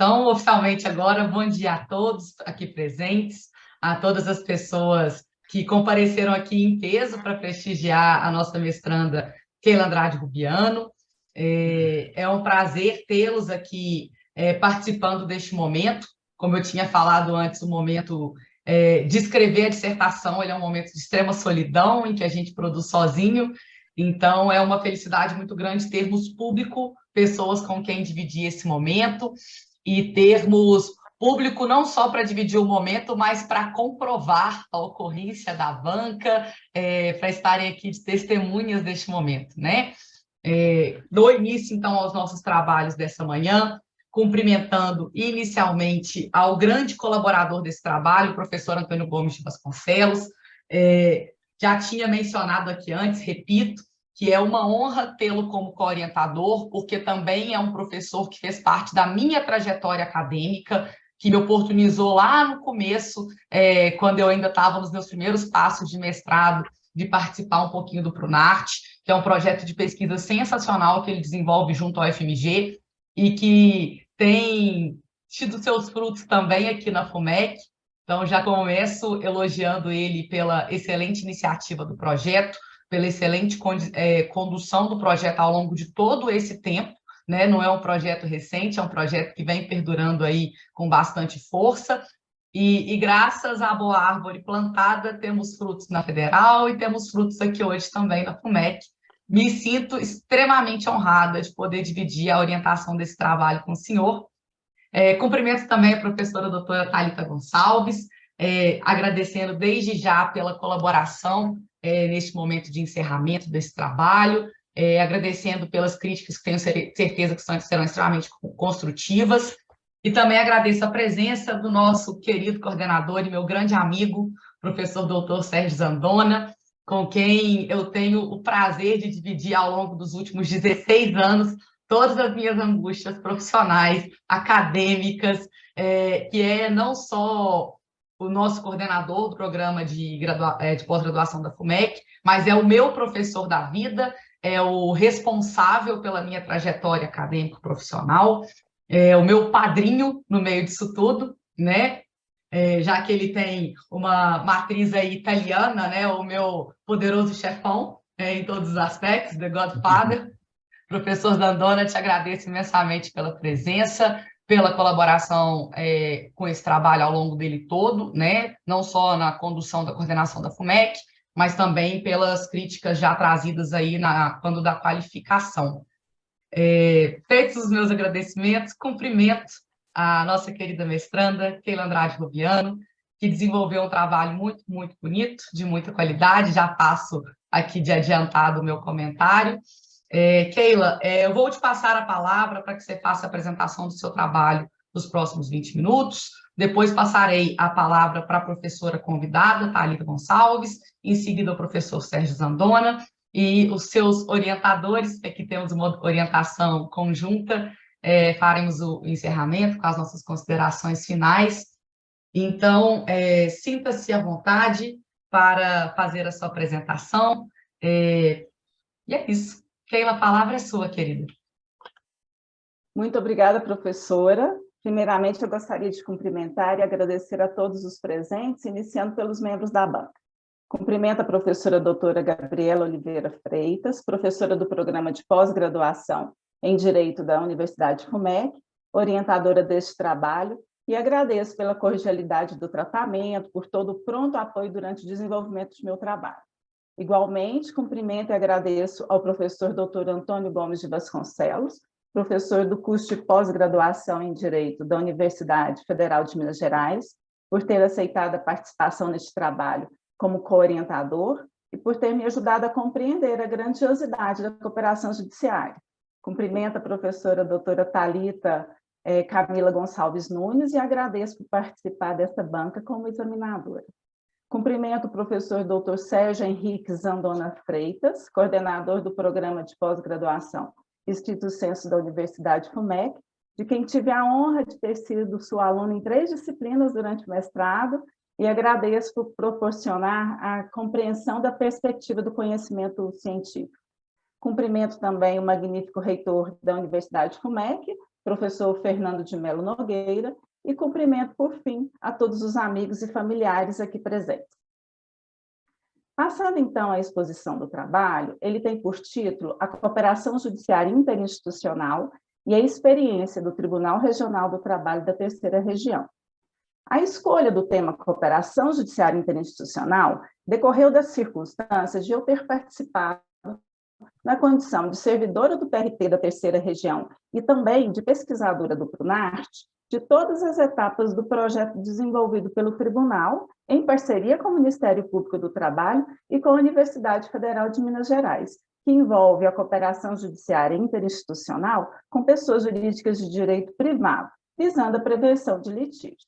Então, oficialmente agora, bom dia a todos aqui presentes, a todas as pessoas que compareceram aqui em peso para prestigiar a nossa mestranda Keila Andrade Rubiano. É um prazer tê-los aqui participando deste momento. Como eu tinha falado antes, o momento de escrever a dissertação ele é um momento de extrema solidão, em que a gente produz sozinho. Então, é uma felicidade muito grande termos público, pessoas com quem dividir esse momento, e termos público não só para dividir o momento, mas para comprovar a ocorrência da banca, para estarem aqui de testemunhas deste momento, né? Dou início, então, aos nossos trabalhos dessa manhã, cumprimentando inicialmente ao grande colaborador desse trabalho, o professor Antônio Gomes de Vasconcelos. Já tinha mencionado aqui antes, repito, que é uma honra tê-lo como co-orientador, porque também é um professor que fez parte da minha trajetória acadêmica, que me oportunizou lá no começo, quando eu ainda estava nos meus primeiros passos de mestrado, de participar um pouquinho do Prunarte, que é um projeto de pesquisa sensacional que ele desenvolve junto ao FMG e que tem tido seus frutos também aqui na FUMEC. Então, já começo elogiando ele pela excelente iniciativa do projeto, pela excelente condução do projeto ao longo de todo esse tempo, né? Não é um projeto recente, é um projeto que vem perdurando aí com bastante força, e graças à boa árvore plantada, temos frutos na Federal e temos frutos aqui hoje também na FUMEC. Me sinto extremamente honrada de poder dividir a orientação desse trabalho com o senhor. Cumprimento também a professora doutora Thalita Gonçalves, agradecendo desde já pela colaboração neste momento de encerramento desse trabalho, agradecendo pelas críticas que tenho certeza que serão extremamente construtivas, e também agradeço a presença do nosso querido coordenador e meu grande amigo, professor doutor Sérgio Zandona, com quem eu tenho o prazer de dividir ao longo dos últimos 16 anos todas as minhas angústias profissionais, acadêmicas, que é não só o nosso coordenador do programa de pós-graduação da FUMEC, mas é o meu professor da vida, é o responsável pela minha trajetória acadêmico-profissional, é o meu padrinho no meio disso tudo, né? Já que ele tem uma matriz aí italiana, né? O meu poderoso chefão, em todos os aspectos, The Godfather. Professor Zandona, te agradeço imensamente pela presença, pela colaboração com esse trabalho ao longo dele todo, né? Não só na condução da coordenação da FUMEC, mas também pelas críticas já trazidas aí quando da qualificação. Feitos os meus agradecimentos, cumprimento a nossa querida mestranda, Keila Andrade Rubiano, que desenvolveu um trabalho muito, muito bonito, de muita qualidade. Já passo aqui de adiantado o meu comentário. Keila, eu vou te passar a palavra para que você faça a apresentação do seu trabalho nos próximos 20 minutos. Depois passarei a palavra para a professora convidada, Thalita Gonçalves, em seguida o professor Sérgio Zandona, e os seus orientadores. Aqui temos uma orientação conjunta, faremos o encerramento com as nossas considerações finais. Então, sinta-se à vontade para fazer a sua apresentação, e é isso. Keila, a palavra é sua, querida. Muito obrigada, professora. Primeiramente, eu gostaria de cumprimentar e agradecer a todos os presentes, iniciando pelos membros da banca. Cumprimento a professora doutora Gabriela Oliveira Freitas, professora do programa de pós-graduação em Direito da Universidade FUMEC, orientadora deste trabalho, e agradeço pela cordialidade do tratamento, por todo o pronto apoio durante o desenvolvimento do meu trabalho. Igualmente, cumprimento e agradeço ao professor doutor Antônio Gomes de Vasconcelos, professor do curso de pós-graduação em Direito da Universidade Federal de Minas Gerais, por ter aceitado a participação neste trabalho como co-orientador e por ter me ajudado a compreender a grandiosidade da cooperação judiciária. Cumprimento a professora doutora Thalita Camila Gonçalves Nunes e agradeço por participar desta banca como examinadora. Cumprimento o professor doutor Sérgio Henrique Zandona Freitas, coordenador do programa de pós-graduação Estrito Sensu da Universidade FUMEC, de quem tive a honra de ter sido sua aluna em 3 disciplinas durante o mestrado, e agradeço por proporcionar a compreensão da perspectiva do conhecimento científico. Cumprimento também o magnífico reitor da Universidade FUMEC, professor Fernando de Melo Nogueira, e cumprimento, por fim, a todos os amigos e familiares aqui presentes. Passando, então, à exposição do trabalho, ele tem por título A Cooperação Judiciária Interinstitucional e a Experiência do Tribunal Regional do Trabalho da Terceira Região. A escolha do tema Cooperação Judiciária Interinstitucional decorreu das circunstâncias de eu ter participado na condição de servidora do TRT da Terceira Região e também de pesquisadora do PRUNARTE, de todas as etapas do projeto desenvolvido pelo Tribunal, em parceria com o Ministério Público do Trabalho e com a Universidade Federal de Minas Gerais, que envolve a cooperação judiciária interinstitucional com pessoas jurídicas de direito privado, visando a prevenção de litígios.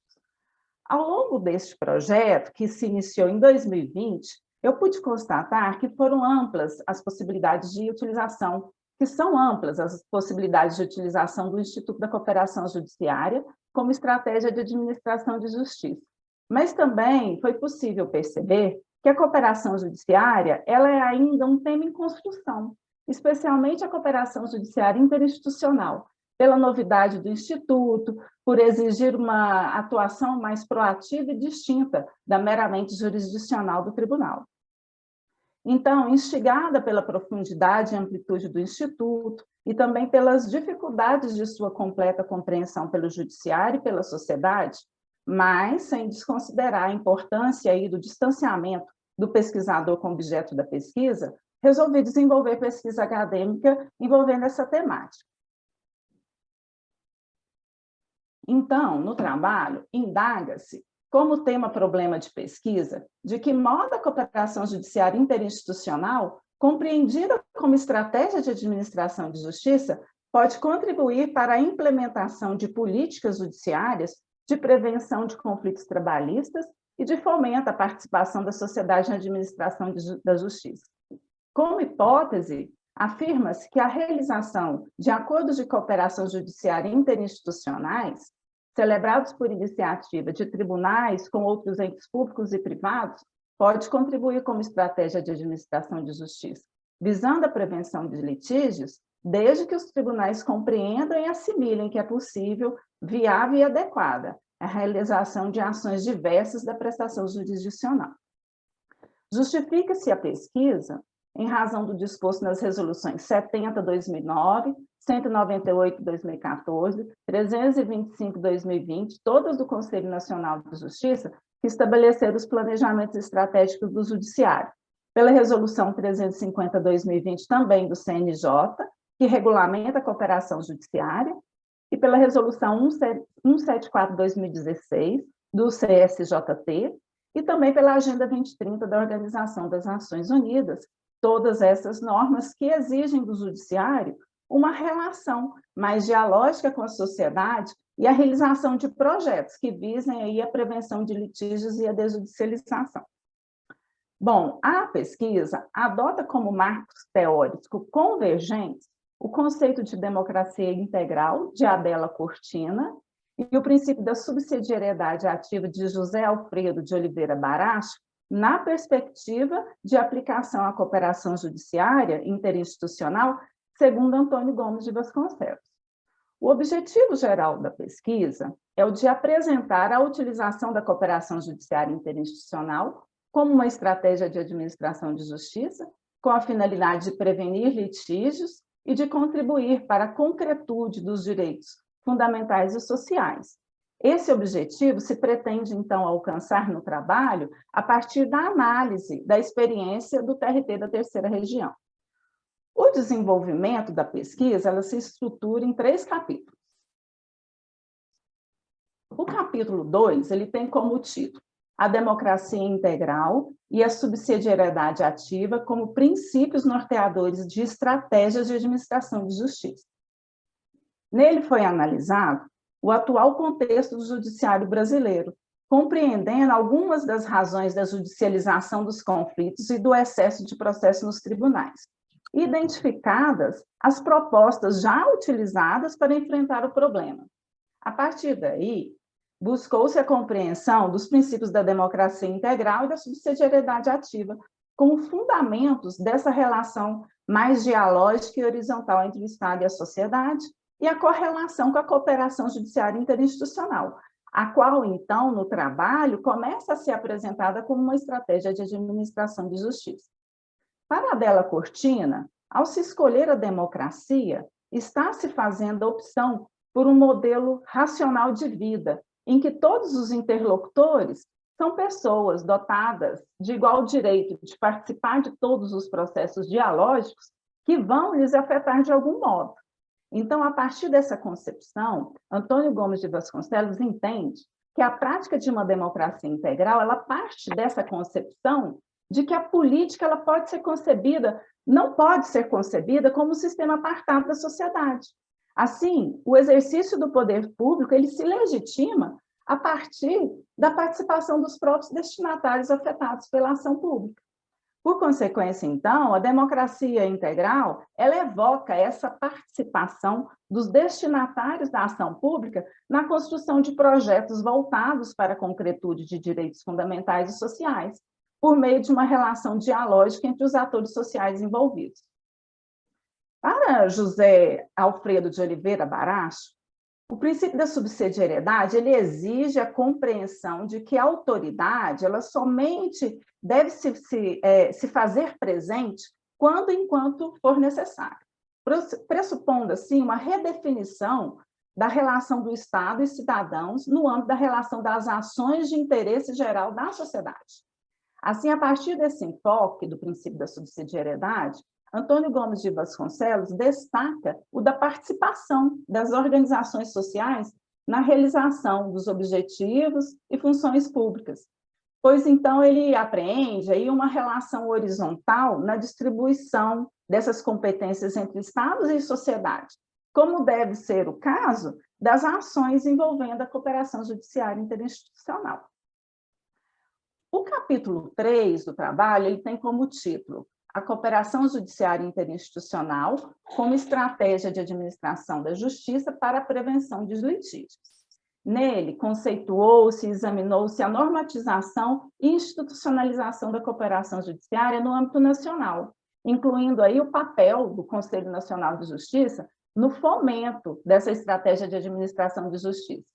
Ao longo deste projeto, que se iniciou em 2020, eu pude constatar que foram amplas as possibilidades de utilização, que são amplas as possibilidades de utilização do Instituto da Cooperação Judiciária como estratégia de administração de justiça. Mas também foi possível perceber que a cooperação judiciária ela é ainda um tema em construção, especialmente a cooperação judiciária interinstitucional, pela novidade do Instituto, por exigir uma atuação mais proativa e distinta da meramente jurisdicional do Tribunal. Então, instigada pela profundidade e amplitude do Instituto e também pelas dificuldades de sua completa compreensão pelo Judiciário e pela sociedade, mas sem desconsiderar a importância aí do distanciamento do pesquisador com objeto da pesquisa, resolvi desenvolver pesquisa acadêmica envolvendo essa temática. Então, no trabalho, indaga-se, como tema problema de pesquisa, de que modo a cooperação judiciária interinstitucional, compreendida como estratégia de administração de justiça, pode contribuir para a implementação de políticas judiciárias de prevenção de conflitos trabalhistas e de fomento à participação da sociedade na administração da justiça. Como hipótese, afirma-se que a realização de acordos de cooperação judiciária interinstitucionais, celebrados por iniciativa de tribunais com outros entes públicos e privados, pode contribuir como estratégia de administração de justiça, visando a prevenção de litígios, desde que os tribunais compreendam e assimilem que é possível, viável e adequada a realização de ações diversas da prestação jurisdicional. Justifica-se a pesquisa em razão do disposto nas resoluções 70/2009, 198/2014, 325/2020, todas do Conselho Nacional de Justiça, que estabeleceram os planejamentos estratégicos do Judiciário, pela Resolução 350/2020, também do CNJ, que regulamenta a cooperação judiciária, e pela Resolução 174/2016, do CSJT, e também pela Agenda 2030 da Organização das Nações Unidas, todas essas normas que exigem do Judiciário uma relação mais dialógica com a sociedade e a realização de projetos que visem aí a prevenção de litígios e a desjudicialização. Bom, a pesquisa adota como marcos teóricos convergentes o conceito de democracia integral de Adela Cortina e o princípio da subsidiariedade ativa de José Alfredo de Oliveira Baracho, na perspectiva de aplicação à cooperação judiciária interinstitucional, segundo Antônio Gomes de Vasconcelos. O objetivo geral da pesquisa é o de apresentar a utilização da cooperação judiciária interinstitucional como uma estratégia de administração de justiça, com a finalidade de prevenir litígios e de contribuir para a concretude dos direitos fundamentais e sociais. Esse objetivo se pretende, então, alcançar no trabalho a partir da análise da experiência do TRT da Terceira Região. O desenvolvimento da pesquisa ela se estrutura em 3 capítulos. O capítulo 2 ele tem como título A Democracia Integral e a Subsidiariedade Ativa como princípios norteadores de estratégias de administração de justiça. Nele foi analisado o atual contexto do judiciário brasileiro, compreendendo algumas das razões da judicialização dos conflitos e do excesso de processo nos tribunais, identificadas as propostas já utilizadas para enfrentar o problema. A partir daí, buscou-se a compreensão dos princípios da democracia integral e da subsidiariedade ativa, como fundamentos dessa relação mais dialógica e horizontal entre o Estado e a sociedade, e a correlação com a cooperação judiciária interinstitucional, a qual, então, no trabalho, começa a ser apresentada como uma estratégia de administração de justiça. Para Adela Cortina, ao se escolher a democracia, está se fazendo a opção por um modelo racional de vida, em que todos os interlocutores são pessoas dotadas de igual direito de participar de todos os processos dialógicos que vão lhes afetar de algum modo. Então, a partir dessa concepção, Antônio Gomes de Vasconcelos entende que a prática de uma democracia integral, ela parte dessa concepção de que a política ela pode ser concebida, não pode ser concebida como um sistema apartado da sociedade. Assim, o exercício do poder público, ele se legitima a partir da participação dos próprios destinatários afetados pela ação pública. Por consequência, então, a democracia integral, ela evoca essa participação dos destinatários da ação pública na construção de projetos voltados para a concretude de direitos fundamentais e sociais, por meio de uma relação dialógica entre os atores sociais envolvidos. Para José Alfredo de Oliveira Baracho, o princípio da subsidiariedade, ele exige a compreensão de que a autoridade, ela somente deve se fazer presente quando e enquanto for necessário, pressupondo, assim, uma redefinição da relação do Estado e cidadãos no âmbito da relação das ações de interesse geral da sociedade. Assim, a partir desse enfoque do princípio da subsidiariedade, Antônio Gomes de Vasconcelos destaca o da participação das organizações sociais na realização dos objetivos e funções públicas, pois então ele apreende aí uma relação horizontal na distribuição dessas competências entre Estados e sociedade, como deve ser o caso das ações envolvendo a cooperação judiciária interinstitucional. O capítulo 3 do trabalho ele tem como título a cooperação judiciária interinstitucional como estratégia de administração da justiça para a prevenção de litígios. Nele, conceituou-se e examinou-se a normatização e institucionalização da cooperação judiciária no âmbito nacional, incluindo aí o papel do Conselho Nacional de Justiça no fomento dessa estratégia de administração de justiça.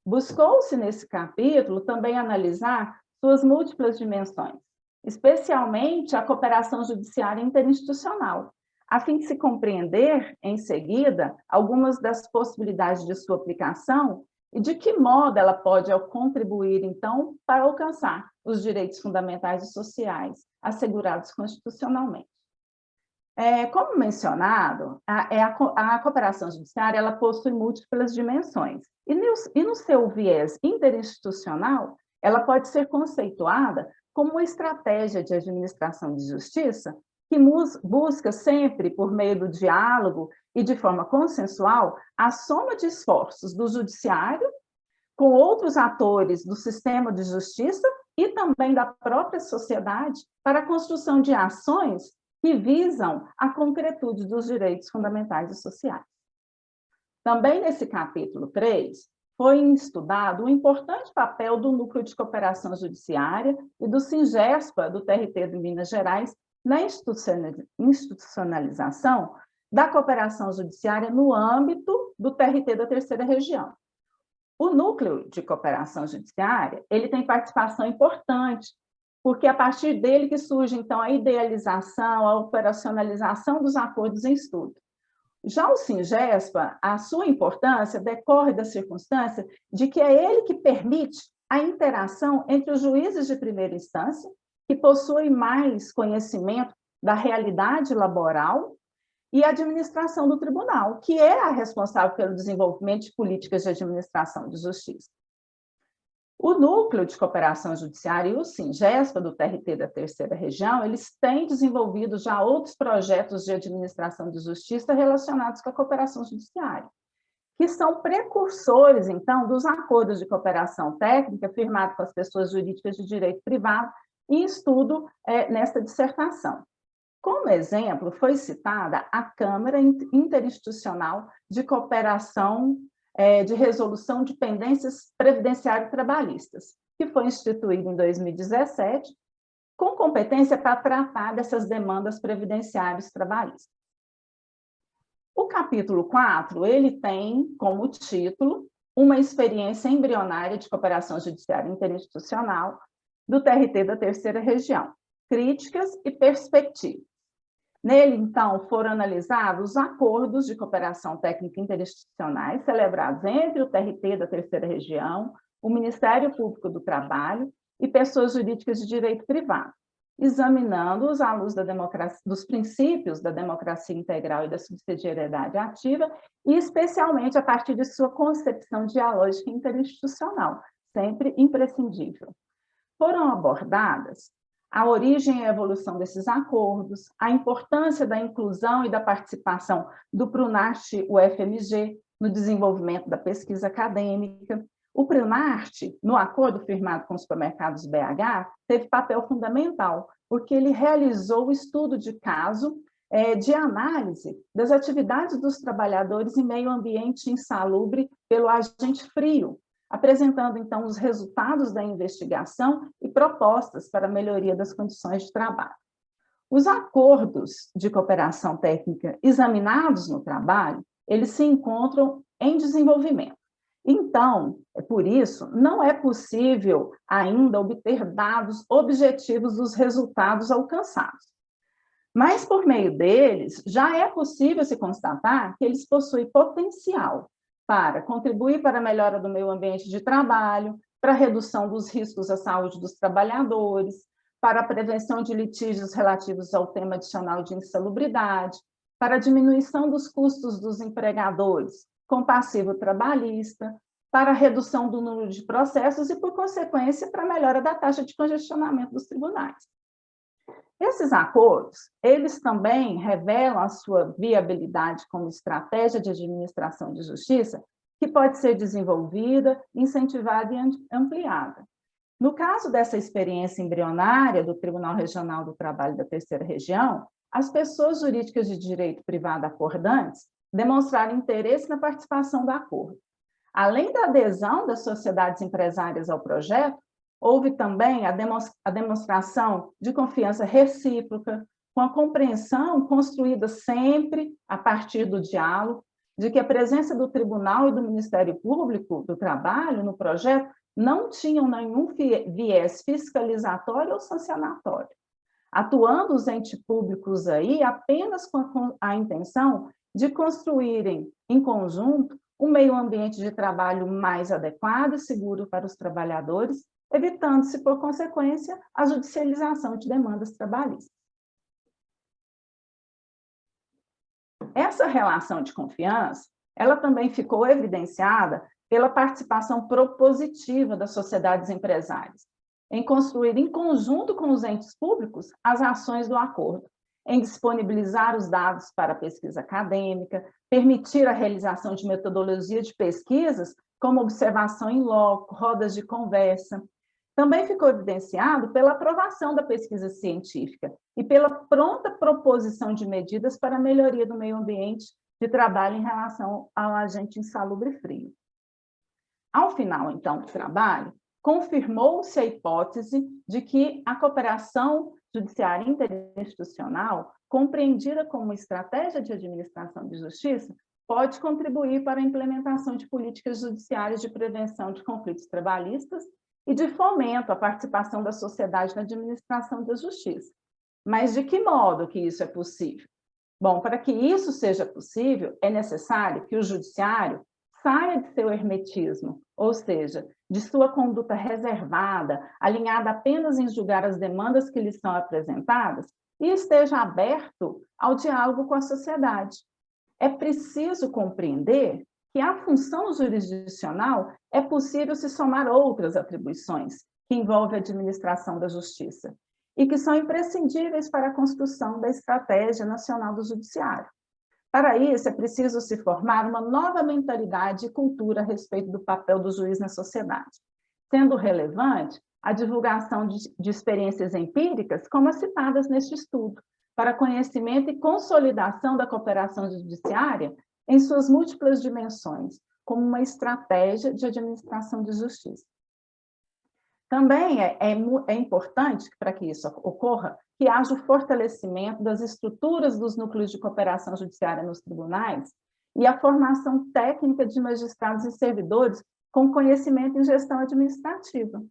Buscou-se, nesse capítulo, também analisar suas múltiplas dimensões, especialmente a cooperação judiciária interinstitucional, a fim de se compreender, em seguida, algumas das possibilidades de sua aplicação e de que modo ela pode contribuir, então, para alcançar os direitos fundamentais e sociais assegurados constitucionalmente. Como mencionado, a cooperação judiciária ela possui múltiplas dimensões, e no seu viés interinstitucional, ela pode ser conceituada como uma estratégia de administração de justiça que busca sempre, por meio do diálogo e de forma consensual, a soma de esforços do judiciário com outros atores do sistema de justiça e também da própria sociedade para a construção de ações que visam a concretude dos direitos fundamentais e sociais. Também nesse capítulo 3, foi estudado o importante papel do Núcleo de Cooperação Judiciária e do Singespa, do TRT de Minas Gerais, na institucionalização da cooperação judiciária no âmbito do TRT da Terceira Região. O Núcleo de Cooperação Judiciária, ele tem participação importante, porque é a partir dele que surge, então, a idealização, a operacionalização dos acordos em estudo. Já o Singespa, a sua importância decorre da circunstância de que é ele que permite a interação entre os juízes de primeira instância, que possuem mais conhecimento da realidade laboral, e a administração do tribunal, que é a responsável pelo desenvolvimento de políticas de administração de justiça. O Núcleo de Cooperação Judiciária e o Singespa, do TRT da Terceira Região, eles têm desenvolvido já outros projetos de administração de justiça relacionados com a cooperação judiciária, que são precursores, então, dos acordos de cooperação técnica firmados com as pessoas jurídicas de direito privado em estudo nesta dissertação. Como exemplo, foi citada a Câmara Interinstitucional de Cooperação de Resolução de Pendências Previdenciário-Trabalhistas, que foi instituída em 2017, com competência para tratar dessas demandas previdenciárias trabalhistas. O capítulo 4, ele tem como título uma experiência embrionária de cooperação judiciária interinstitucional do TRT da Terceira Região, críticas e perspectivas. Nele, então, foram analisados os acordos de cooperação técnica interinstitucionais celebrados entre o TRT da Terceira Região, o Ministério Público do Trabalho e pessoas jurídicas de direito privado, examinando-os à luz dos princípios da democracia integral e da subsidiariedade ativa, e especialmente a partir de sua concepção dialógica interinstitucional, sempre imprescindível. Foram abordadas a origem e a evolução desses acordos, a importância da inclusão e da participação do PRUNARTE-UFMG no desenvolvimento da pesquisa acadêmica. O PRUNARTE, no acordo firmado com os supermercados BH, teve papel fundamental, porque ele realizou o estudo de caso de análise das atividades dos trabalhadores em meio ambiente insalubre pelo agente frio, apresentando, então, os resultados da investigação e propostas para a melhoria das condições de trabalho. Os acordos de cooperação técnica examinados no trabalho, eles se encontram em desenvolvimento. Então, por isso, não é possível ainda obter dados objetivos dos resultados alcançados. Mas, por meio deles, já é possível se constatar que eles possuem potencial para contribuir para a melhora do meio ambiente de trabalho, para a redução dos riscos à saúde dos trabalhadores, para a prevenção de litígios relativos ao tema adicional de insalubridade, para a diminuição dos custos dos empregadores com passivo trabalhista, para a redução do número de processos e, por consequência, para a melhora da taxa de congestionamento dos tribunais. Esses acordos, eles também revelam a sua viabilidade como estratégia de administração de justiça, que pode ser desenvolvida, incentivada e ampliada. No caso dessa experiência embrionária do Tribunal Regional do Trabalho da Terceira Região, as pessoas jurídicas de direito privado acordantes demonstraram interesse na participação do acordo. Além da adesão das sociedades empresárias ao projeto, houve também a demonstração de confiança recíproca, com a compreensão construída sempre a partir do diálogo, de que a presença do Tribunal e do Ministério Público do Trabalho no projeto não tinham nenhum viés fiscalizatório ou sancionatório, atuando os entes públicos aí apenas com a intenção de construírem em conjunto um meio ambiente de trabalho mais adequado e seguro para os trabalhadores, evitando-se, por consequência, a judicialização de demandas trabalhistas. Essa relação de confiança, ela também ficou evidenciada pela participação propositiva das sociedades empresárias, em construir em conjunto com os entes públicos as ações do acordo, em disponibilizar os dados para a pesquisa acadêmica, permitir a realização de metodologia de pesquisas, como observação em loco, rodas de conversa. Também ficou evidenciado pela aprovação da pesquisa científica e pela pronta proposição de medidas para a melhoria do meio ambiente de trabalho em relação ao agente insalubre frio. Ao final, então, do trabalho, confirmou-se a hipótese de que a cooperação judiciária interinstitucional, compreendida como estratégia de administração de justiça, pode contribuir para a implementação de políticas judiciárias de prevenção de conflitos trabalhistas e de fomento à participação da sociedade na administração da justiça. Mas de que modo que isso é possível? Bom, para que isso seja possível, é necessário que o judiciário saia de seu hermetismo, ou seja, de sua conduta reservada, alinhada apenas em julgar as demandas que lhe são apresentadas, e esteja aberto ao diálogo com a sociedade. É preciso compreender que à função jurisdicional é possível se somar outras atribuições que envolvem a administração da justiça e que são imprescindíveis para a construção da Estratégia Nacional do Judiciário. Para isso, é preciso se formar uma nova mentalidade e cultura a respeito do papel do juiz na sociedade, sendo relevante a divulgação de experiências empíricas, como as citadas neste estudo, para conhecimento e consolidação da cooperação judiciária em suas múltiplas dimensões, como uma estratégia de administração de justiça. Também é importante, para que isso ocorra, que haja o fortalecimento das estruturas dos núcleos de cooperação judiciária nos tribunais e a formação técnica de magistrados e servidores com conhecimento em gestão administrativa.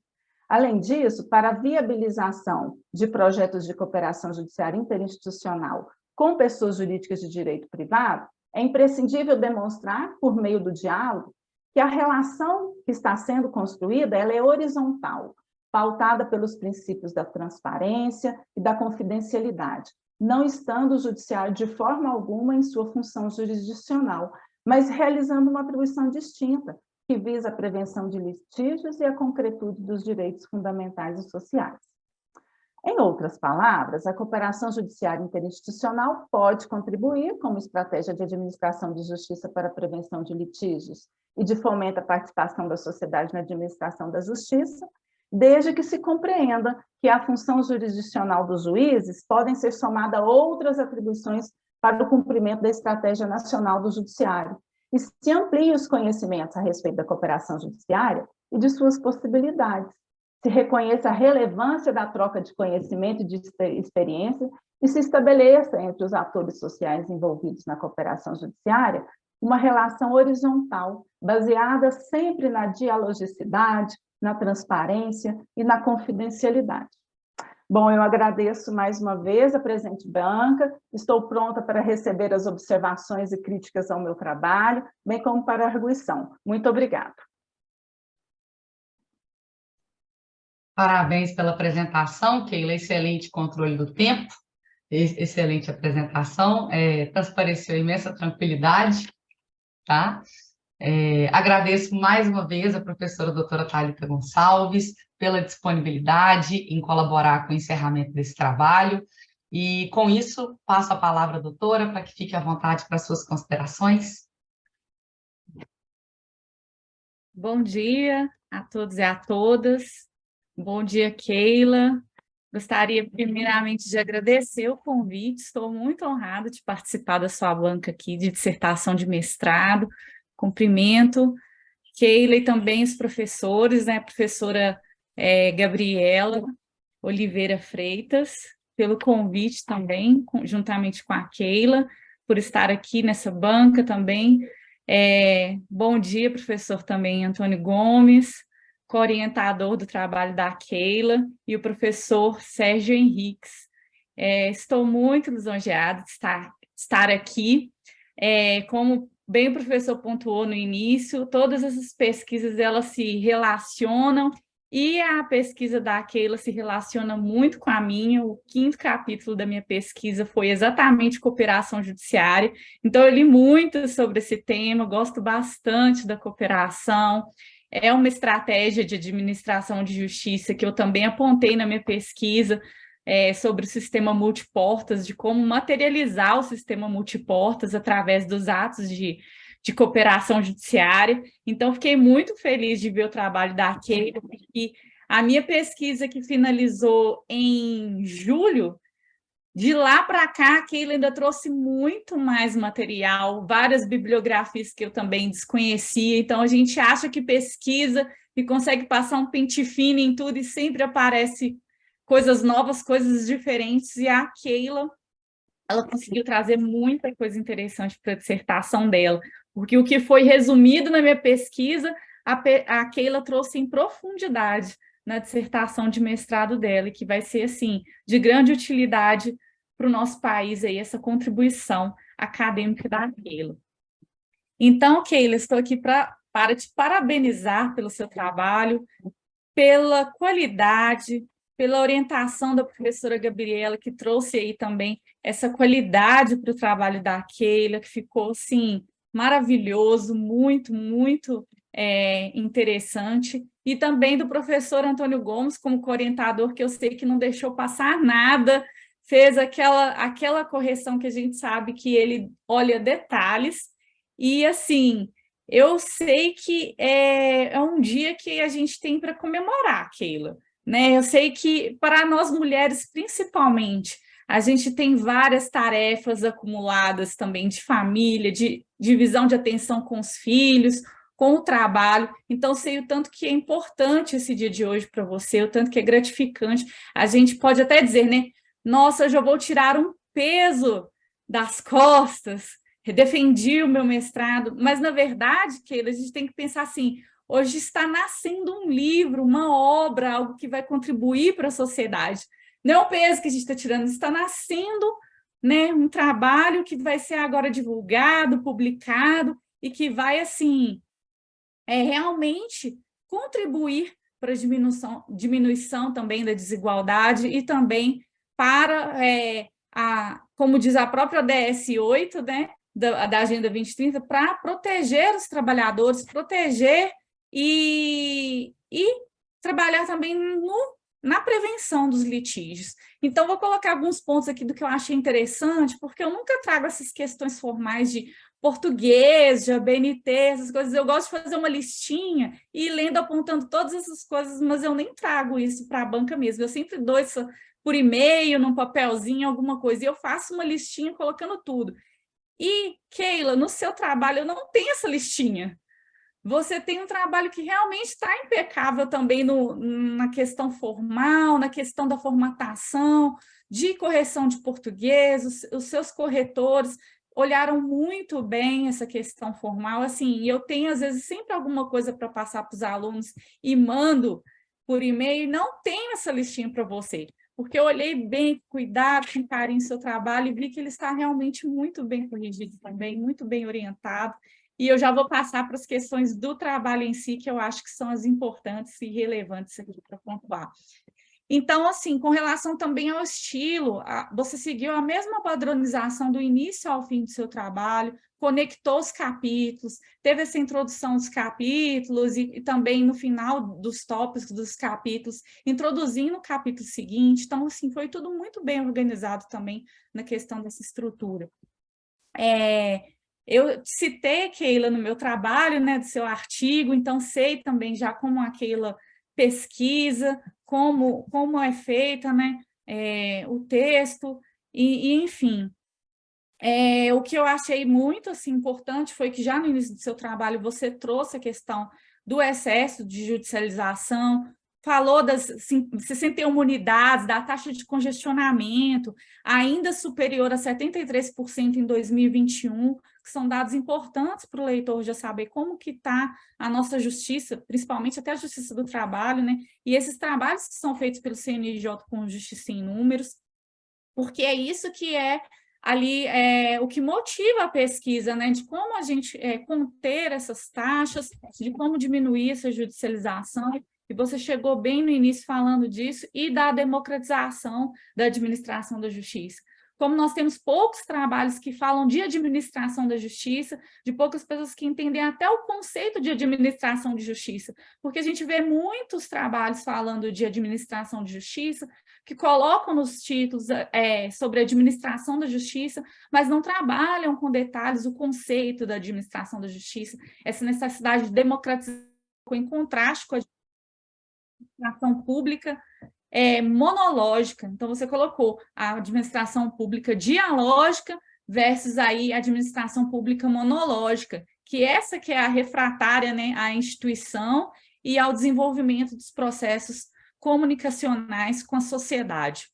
Além disso, para a viabilização de projetos de cooperação judiciária interinstitucional com pessoas jurídicas de direito privado, é imprescindível demonstrar, por meio do diálogo, que a relação que está sendo construída ela é horizontal, pautada pelos princípios da transparência e da confidencialidade, não estando o judiciário de forma alguma em sua função jurisdicional, mas realizando uma atribuição distinta, que visa a prevenção de litígios e a concretude dos direitos fundamentais e sociais. Em outras palavras, a cooperação judiciária interinstitucional pode contribuir como estratégia de administração de justiça para a prevenção de litígios e de fomento à participação da sociedade na administração da justiça, desde que se compreenda que a função jurisdicional dos juízes podem ser somada a outras atribuições para o cumprimento da estratégia nacional do judiciário, e se amplie os conhecimentos a respeito da cooperação judiciária e de suas possibilidades, se reconheça a relevância da troca de conhecimento e de experiência e se estabeleça entre os atores sociais envolvidos na cooperação judiciária uma relação horizontal, baseada sempre na dialogicidade, na transparência e na confidencialidade. Bom, eu agradeço mais uma vez a presente banca, estou pronta para receber as observações e críticas ao meu trabalho, bem como para a arguição. Muito obrigada. Parabéns pela apresentação, Keila, excelente controle do tempo, excelente apresentação, transpareceu imensa tranquilidade, tá? Agradeço mais uma vez a professora doutora Thalita Gonçalves pela disponibilidade em colaborar com o encerramento desse trabalho, e com isso passo a palavra à doutora para que fique à vontade para suas considerações. Bom dia a todos e a todas. Bom dia, Keila. Gostaria primeiramente de agradecer o convite, estou muito honrada de participar da sua banca aqui de dissertação de mestrado. Cumprimento Keila e também os professores, né, a professora Gabriela Oliveira Freitas, pelo convite também, juntamente com a Keila, por estar aqui nessa banca também. Bom dia, professor também Antônio Gomes, co-orientador do trabalho da Keila, e o professor Sérgio Henriques. Estou muito lisonjeada de estar aqui. Como bem o professor pontuou no início, todas essas pesquisas elas se relacionam, e a pesquisa da Keila se relaciona muito com a minha. O 5º capítulo da minha pesquisa foi exatamente cooperação judiciária, então eu li muito sobre esse tema, gosto bastante da cooperação. É uma estratégia de administração de justiça que eu também apontei na minha pesquisa sobre o sistema multiportas, de como materializar o sistema multiportas através dos atos de cooperação judiciária. Então, fiquei muito feliz de ver o trabalho da Keila, e a minha pesquisa que finalizou em julho, de lá para cá, a Keila ainda trouxe muito mais material, várias bibliografias que eu também desconhecia. Então, a gente acha que pesquisa e consegue passar um pente fino em tudo, e sempre aparece coisas novas, coisas diferentes, e a Keila, ela conseguiu trazer muita coisa interessante para a dissertação dela, porque o que foi resumido na minha pesquisa, a Keila trouxe em profundidade na dissertação de mestrado dela, e que vai ser, assim, de grande utilidade para o nosso país, aí, essa contribuição acadêmica da Keila. Então, Keila, estou aqui para te parabenizar pelo seu trabalho, pela qualidade, pela orientação da professora Gabriela, que trouxe aí também essa qualidade para o trabalho da Keila, que ficou, assim, maravilhoso, muito, muito interessante, e também do professor Antônio Gomes, como co-orientador, que eu sei que não deixou passar nada, fez aquela correção que a gente sabe que ele olha detalhes, e, assim, eu sei que é um dia que a gente tem para comemorar, Keila, né? Eu sei que, para nós mulheres, principalmente, a gente tem várias tarefas acumuladas também de família, de divisão de atenção com os filhos, com o trabalho. Então, sei o tanto que é importante esse dia de hoje para você, o tanto que é gratificante. A gente pode até dizer, né? nossa, eu já vou tirar um peso das costas, defendi o meu mestrado, mas, na verdade, Keila, a gente tem que pensar assim, hoje está nascendo um livro, uma obra, algo que vai contribuir para a sociedade. Não é o peso que a gente está tirando, está nascendo, né, um trabalho que vai ser agora divulgado, publicado, e que vai, assim, realmente contribuir para a diminuição também da desigualdade e também para, como diz a própria ODS 8, né, da Agenda 2030, para proteger os trabalhadores, proteger e trabalhar também na prevenção dos litígios. Então, vou colocar alguns pontos aqui do que eu achei interessante, porque eu nunca trago essas questões formais de português, de ABNT, essas coisas. Eu gosto de fazer uma listinha e ir lendo, apontando todas essas coisas, mas eu nem trago isso para a banca mesmo. Eu sempre dou isso por e-mail, num papelzinho, alguma coisa, e eu faço uma listinha colocando tudo. E, Keila, no seu trabalho eu não tenho essa listinha. Você tem um trabalho que realmente está impecável também na questão formal, na questão da formatação, de correção de português, os seus corretores olharam muito bem essa questão formal, assim, e eu tenho, às vezes, sempre alguma coisa para passar para os alunos e mando por e-mail, e não tenho essa listinha para você, porque eu olhei bem, cuidado, com carinho seu trabalho, e vi que ele está realmente muito bem corrigido também, muito bem orientado, e eu já vou passar para as questões do trabalho em si, que eu acho que são as importantes e relevantes aqui para pontuar. Então, assim, com relação também ao estilo, você seguiu a mesma padronização do início ao fim do seu trabalho, conectou os capítulos, teve essa introdução dos capítulos e também no final dos tópicos dos capítulos, introduzindo o capítulo seguinte. Então, assim, foi tudo muito bem organizado também na questão dessa estrutura. Eu citei a Keila no meu trabalho, né, do seu artigo, então sei também já como a Keila pesquisa, como é feita, né, o texto, enfim. O que eu achei muito assim, importante foi que já no início do seu trabalho você trouxe a questão do excesso de judicialização, falou das 61 unidades, da taxa de congestionamento, ainda superior a 73% em 2021, que são dados importantes para o leitor já saber como que está a nossa justiça, principalmente até a justiça do trabalho, né? E esses trabalhos que são feitos pelo CNJ com justiça em números, porque é isso que é ali o que motiva a pesquisa, né? De como a gente conter essas taxas, de como diminuir essa judicialização. E você chegou bem no início falando disso, e da democratização da administração da justiça. Como nós temos poucos trabalhos que falam de administração da justiça, de poucas pessoas que entendem até o conceito de administração de justiça, porque a gente vê muitos trabalhos falando de administração de justiça, que colocam nos títulos sobre administração da justiça, mas não trabalham com detalhes o conceito da administração da justiça, essa necessidade de democratização em contraste com a administração pública monológica. Então, você colocou a administração pública dialógica versus aí a administração pública monológica, que essa que é a refratária, né, à instituição e ao desenvolvimento dos processos comunicacionais com a sociedade.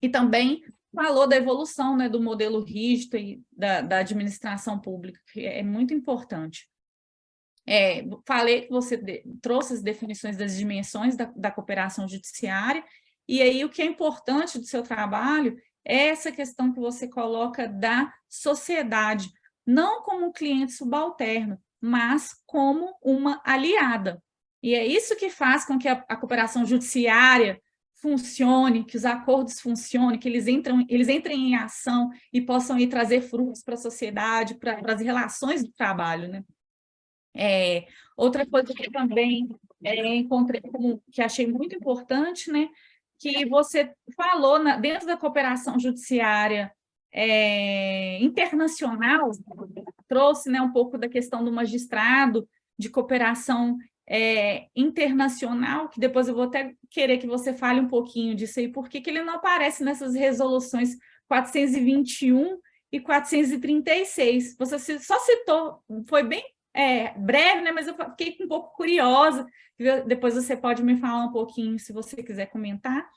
E também falou da evolução, né, do modelo rígido e da administração pública, que é muito importante. Falei que você trouxe as definições das dimensões da cooperação judiciária, e aí o que é importante do seu trabalho é essa questão que você coloca da sociedade, não como um cliente subalterno, mas como uma aliada. E é isso que faz com que a cooperação judiciária funcione, que os acordos funcionem, que eles entrem em ação e possam ir trazer frutos para a sociedade, para as relações do trabalho, né? Outra coisa que eu também encontrei, que achei muito importante, né, que você falou dentro da cooperação judiciária internacional, trouxe, né, um pouco da questão do magistrado de cooperação internacional, que depois eu vou até querer que você fale um pouquinho disso aí, porque que ele não aparece nessas resoluções 421 e 436. Você só citou, foi bem breve, né? Mas eu fiquei um pouco curiosa. Depois você pode me falar um pouquinho, se você quiser comentar.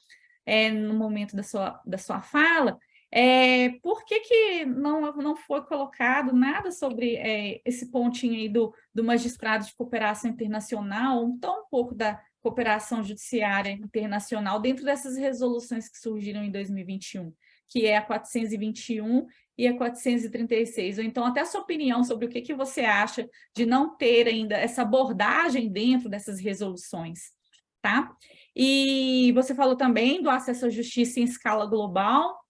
no momento da sua fala, por que não foi colocado nada sobre esse pontinho aí do magistrado de cooperação internacional, tão pouco da cooperação judiciária internacional dentro dessas resoluções que surgiram em 2021, que é a 421 e a 436, ou então até a sua opinião sobre o que você acha de não ter ainda essa abordagem dentro dessas resoluções, tá? E você falou também do acesso à justiça em escala global,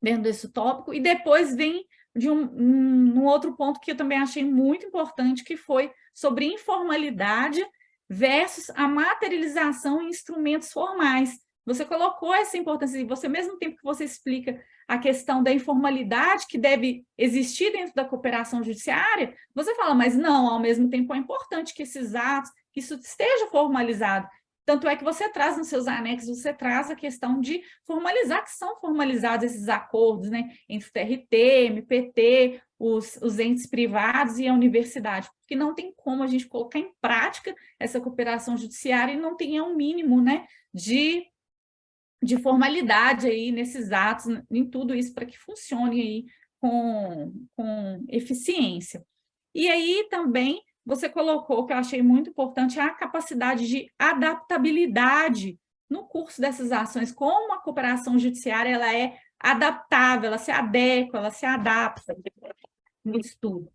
dentro desse tópico, e depois vem de um outro ponto que eu também achei muito importante, que foi sobre informalidade versus a materialização em instrumentos formais. Você colocou essa importância, e você, ao mesmo tempo que você explica a questão da informalidade que deve existir dentro da cooperação judiciária, você fala, mas não, ao mesmo tempo é importante que esses atos, que isso esteja formalizado. Tanto é que você traz nos seus anexos, você traz a questão de formalizar, que são formalizados esses acordos, né, entre o TRT, MPT, os entes privados e a universidade, porque não tem como a gente colocar em prática essa cooperação judiciária e não tenha um mínimo, né, de formalidade aí nesses atos, em tudo isso, para que funcione aí com eficiência. E aí também você colocou, que eu achei muito importante, a capacidade de adaptabilidade no curso dessas ações, como a cooperação judiciária ela é adaptável, ela se adequa, ela se adapta no estudo.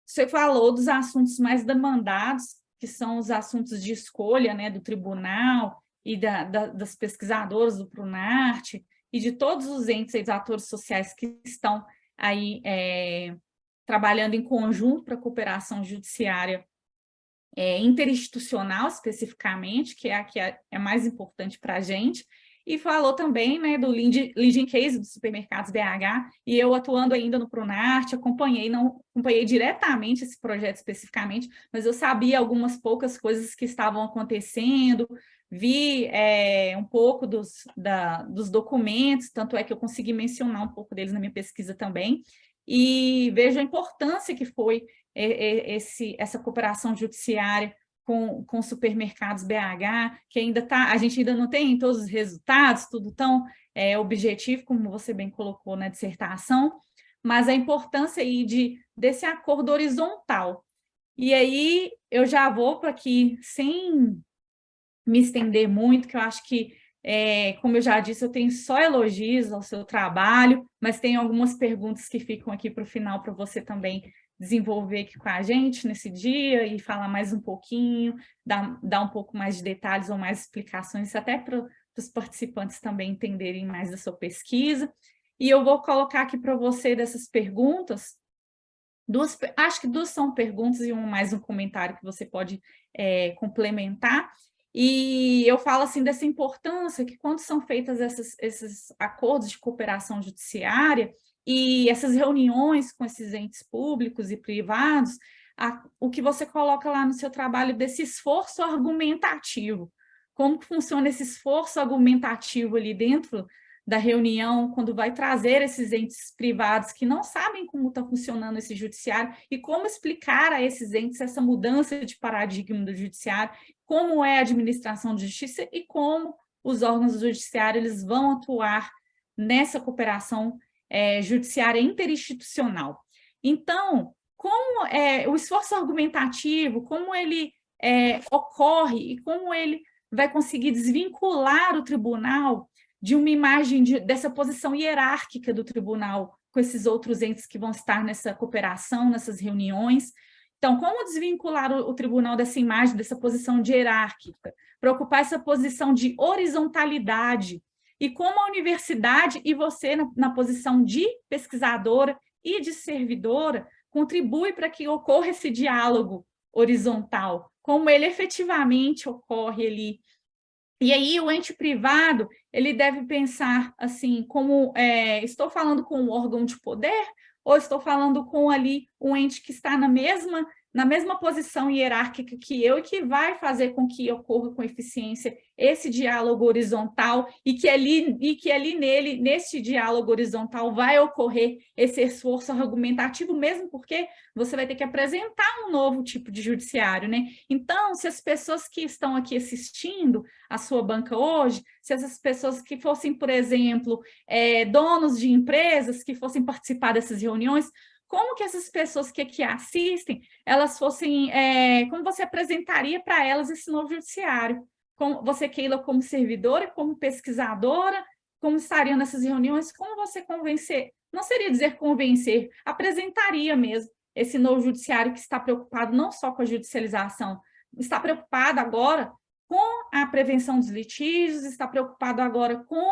Você falou dos assuntos mais demandados, que são os assuntos de escolha, né, do tribunal e das pesquisadoras do Prunarte e de todos os entes e atores sociais que estão aí trabalhando em conjunto para a cooperação judiciária interinstitucional, especificamente, que é a que é mais importante para a gente, e falou também, né, do leading case dos supermercados BH, e eu atuando ainda no Prunarte, não acompanhei diretamente esse projeto especificamente, mas eu sabia algumas poucas coisas que estavam acontecendo, vi um pouco dos documentos, tanto é que eu consegui mencionar um pouco deles na minha pesquisa também, e vejo a importância que foi essa cooperação judiciária com supermercados BH, que a gente ainda não tem todos os resultados, tudo tão objetivo, como você bem colocou na dissertação, mas a importância aí desse acordo horizontal. E aí eu já vou para aqui, sem me estender muito, que eu acho que, como eu já disse, eu tenho só elogios ao seu trabalho, mas tem algumas perguntas que ficam aqui para o final para você também desenvolver aqui com a gente nesse dia e falar mais um pouquinho, dar um pouco mais de detalhes ou mais explicações, até para os participantes também entenderem mais da sua pesquisa. E eu vou colocar aqui para você dessas perguntas, acho que duas são perguntas e mais um comentário que você pode complementar. E eu falo assim dessa importância que quando são feitas esses acordos de cooperação judiciária e essas reuniões com esses entes públicos e privados, o que você coloca lá no seu trabalho desse esforço argumentativo. Como que funciona esse esforço argumentativo ali dentro da reunião, quando vai trazer esses entes privados que não sabem como está funcionando esse judiciário e como explicar a esses entes essa mudança de paradigma do judiciário, como é a administração de justiça e como os órgãos do judiciário eles vão atuar nessa cooperação judiciária interinstitucional. Então, como o esforço argumentativo, como ele ocorre e como ele vai conseguir desvincular o tribunal de uma imagem dessa posição hierárquica do tribunal com esses outros entes que vão estar nessa cooperação, nessas reuniões. Então, como desvincular o tribunal dessa imagem, dessa posição de hierárquica, para ocupar essa posição de horizontalidade, e como a universidade e você, na posição de pesquisadora e de servidora, contribui para que ocorra esse diálogo horizontal, como ele efetivamente ocorre ali. E aí o ente privado, ele deve pensar assim, como estou falando com um órgão de poder ou estou falando com ali um ente que está na na mesma posição hierárquica que eu e que vai fazer com que ocorra com eficiência esse diálogo horizontal e que ali nele, nesse diálogo horizontal, vai ocorrer esse esforço argumentativo, mesmo porque você vai ter que apresentar um novo tipo de judiciário, né? Então, se as pessoas que estão aqui assistindo a sua banca hoje, se essas pessoas que fossem, por exemplo, donos de empresas, que fossem participar dessas reuniões, como que essas pessoas que aqui assistem, elas fossem, como você apresentaria para elas esse novo judiciário? Como você, Keila, como servidora, como pesquisadora, como estariam nessas reuniões, como você convencer, não seria dizer convencer, apresentaria mesmo esse novo judiciário que está preocupado não só com a judicialização, está preocupado agora com a prevenção dos litígios, está preocupado agora com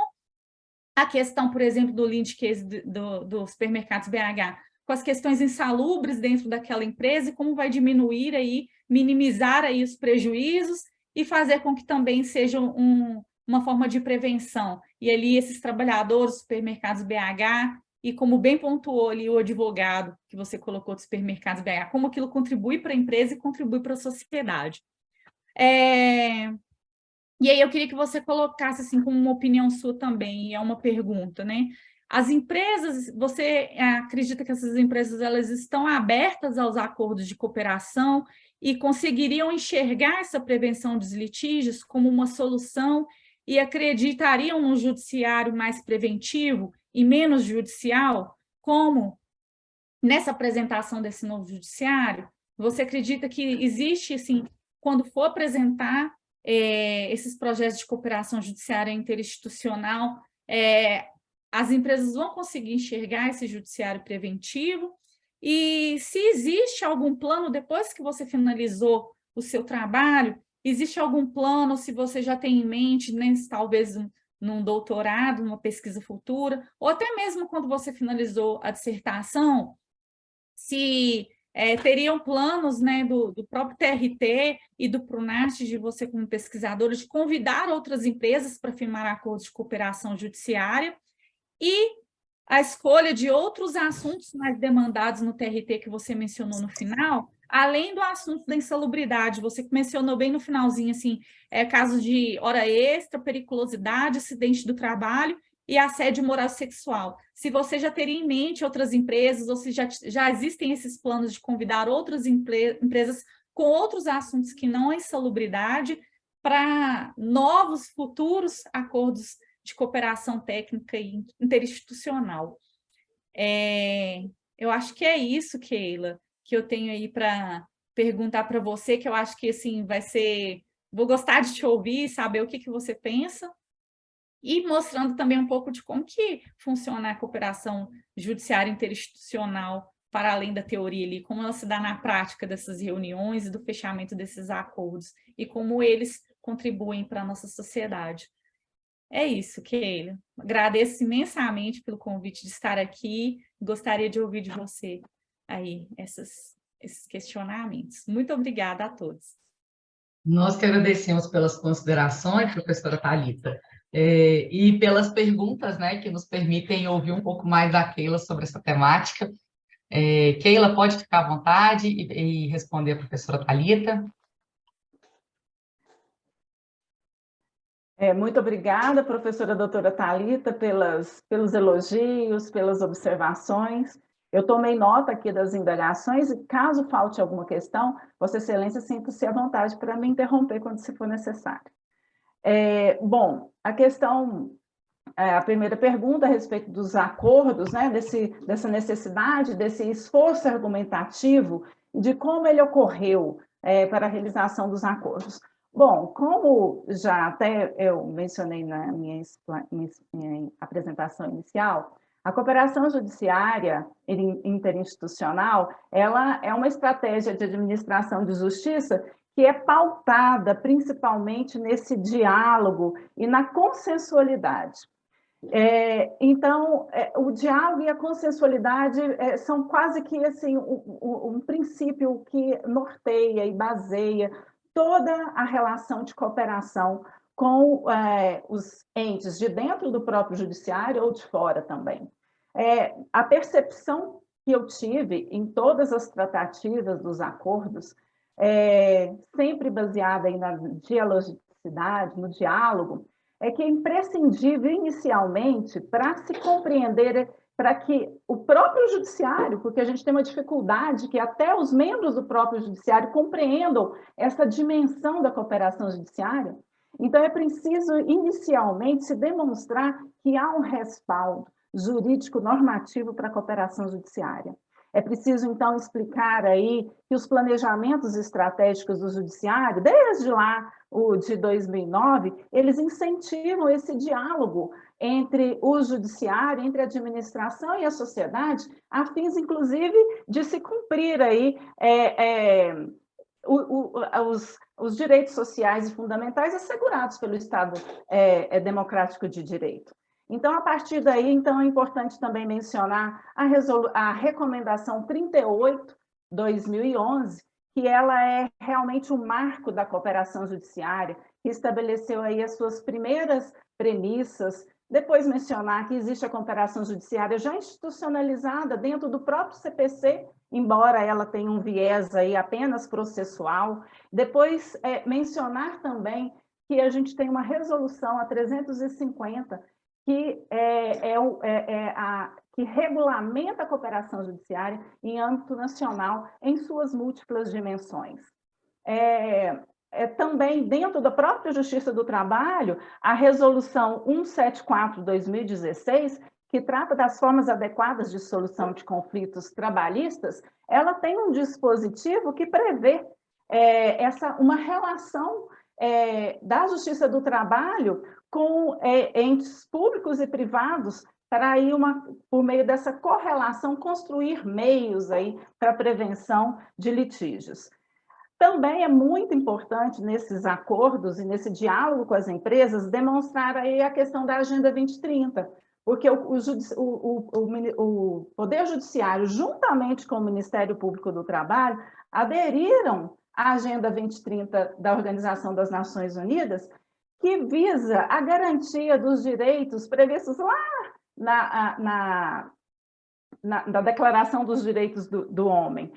a questão, por exemplo, do lynch case do supermercados BH, com as questões insalubres dentro daquela empresa e como vai diminuir aí, minimizar aí os prejuízos e fazer com que também seja uma forma de prevenção. E ali esses trabalhadores, supermercados BH, e como bem pontuou ali o advogado que você colocou dos supermercados BH, como aquilo contribui para a empresa e contribui para a sociedade. E aí eu queria que você colocasse assim como uma opinião sua também, e é uma pergunta, né? As empresas, você acredita que essas empresas elas estão abertas aos acordos de cooperação e conseguiriam enxergar essa prevenção dos litígios como uma solução e acreditariam num judiciário mais preventivo e menos judicial? Como nessa apresentação desse novo judiciário, você acredita que existe, assim, quando for apresentar esses projetos de cooperação judiciária interinstitucional, as empresas vão conseguir enxergar esse judiciário preventivo? E se existe algum plano, depois que você finalizou o seu trabalho, existe algum plano, se você já tem em mente, né, talvez num doutorado, numa pesquisa futura, ou até mesmo quando você finalizou a dissertação, se teriam planos, né, do próprio TRT e do PRONAST, de você como pesquisadora, de convidar outras empresas para firmar acordos de cooperação judiciária, e a escolha de outros assuntos mais demandados no TRT que você mencionou no final, além do assunto da insalubridade, você mencionou bem no finalzinho, assim, casos de hora extra, periculosidade, acidente do trabalho e assédio moral sexual. Se você já teria em mente outras empresas, ou se já existem esses planos de convidar outras empresas com outros assuntos que não a insalubridade para novos futuros acordos de cooperação técnica e interinstitucional. Eu acho que é isso, Keila, que eu tenho aí para perguntar para você, que eu acho que assim, vai ser... Vou gostar de te ouvir, saber o que você pensa, e mostrando também um pouco de como que funciona a cooperação judiciária interinstitucional para além da teoria ali, como ela se dá na prática dessas reuniões e do fechamento desses acordos, e como eles contribuem para a nossa sociedade. É isso, Keila. Agradeço imensamente pelo convite de estar aqui. Gostaria de ouvir de você aí esses questionamentos. Muito obrigada a todos. Nós que agradecemos pelas considerações, professora Thalita, e pelas perguntas, né, que nos permitem ouvir um pouco mais da Keila sobre essa temática. Keila, pode ficar à vontade e responder a professora Thalita. Muito obrigada, professora doutora Thalita, pelos elogios, pelas observações. Eu tomei nota aqui das indagações e, caso falte alguma questão, Vossa Excelência sinta-se à vontade para me interromper quando se for necessário. Bom, a primeira pergunta a respeito dos acordos, né, dessa necessidade, desse esforço argumentativo e de como ele ocorreu para a realização dos acordos. Bom, como já até eu mencionei na minha apresentação inicial, a cooperação judiciária interinstitucional, ela é uma estratégia de administração de justiça que é pautada principalmente nesse diálogo e na consensualidade. Então, o diálogo e a consensualidade são quase que assim, um princípio que norteia e baseia toda a relação de cooperação com os entes de dentro do próprio judiciário ou de fora também. A percepção que eu tive em todas as tratativas dos acordos, sempre baseada aí na dialogicidade, no diálogo, é que é imprescindível inicialmente para se compreender, para que o próprio judiciário, porque a gente tem uma dificuldade que até os membros do próprio judiciário compreendam essa dimensão da cooperação judiciária, então é preciso inicialmente se demonstrar que há um respaldo jurídico normativo para a cooperação judiciária. É preciso, então, explicar aí que os planejamentos estratégicos do judiciário, desde lá o de 2009, eles incentivam esse diálogo entre o judiciário, entre a administração e a sociedade, a fins, inclusive, de se cumprir aí os direitos sociais e fundamentais assegurados pelo Estado democrático de direito. Então, a partir daí, então, é importante também mencionar a recomendação 38/2011, que ela é realmente um marco da cooperação judiciária, que estabeleceu aí as suas primeiras premissas, depois mencionar que existe a cooperação judiciária já institucionalizada dentro do próprio CPC, embora ela tenha um viés aí apenas processual, depois mencionar também que a gente tem uma resolução, a 350, que regulamenta a cooperação judiciária em âmbito nacional em suas múltiplas dimensões. Também, dentro da própria Justiça do Trabalho, a Resolução 174/2016, que trata das formas adequadas de solução de conflitos trabalhistas, ela tem um dispositivo que prevê uma relação da Justiça do Trabalho com entes públicos e privados para aí por meio dessa correlação construir meios aí para prevenção de litígios. Também é muito importante nesses acordos e nesse diálogo com as empresas demonstrar aí a questão da Agenda 2030, porque o Poder Judiciário, juntamente com o Ministério Público do Trabalho, aderiram à Agenda 2030 da Organização das Nações Unidas, que visa a garantia dos direitos previstos lá na Declaração dos Direitos do Homem.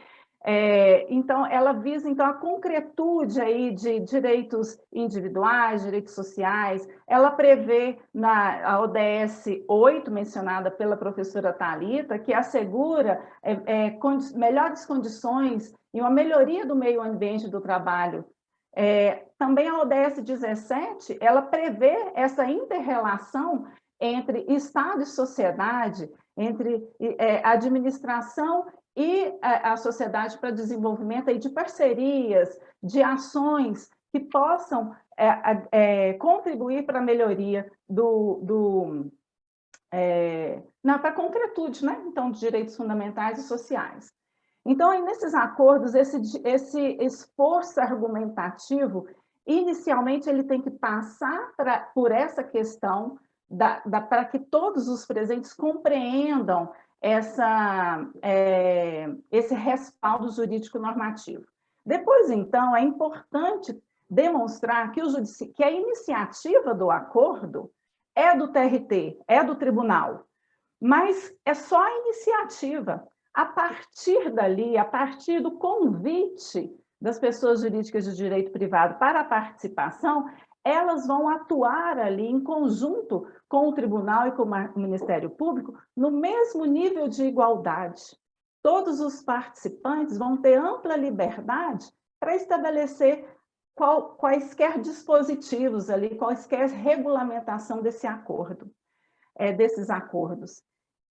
Então, ela visa então, a concretude aí de direitos individuais, direitos sociais. Ela prevê a ODS 8, mencionada pela professora Thalita, que assegura melhores condições e uma melhoria do meio ambiente do trabalho. Também a ODS 17, ela prevê essa inter-relação entre Estado e sociedade, entre administração e a sociedade para desenvolvimento aí de parcerias, de ações que possam contribuir para a melhoria para a concretude, né? Então, de direitos fundamentais e sociais. Então, aí, nesses acordos, esse esforço argumentativo, inicialmente, ele tem que passar por essa questão para que todos os presentes compreendam esse respaldo jurídico normativo. Depois, então, é importante demonstrar que a iniciativa do acordo é do TRT, é do tribunal, mas é só a iniciativa. A partir dali, a partir do convite das pessoas jurídicas de direito privado para a participação, elas vão atuar ali em conjunto com o tribunal e com o Ministério Público no mesmo nível de igualdade. Todos os participantes vão ter ampla liberdade para estabelecer quaisquer dispositivos ali, quaisquer regulamentação desses acordos.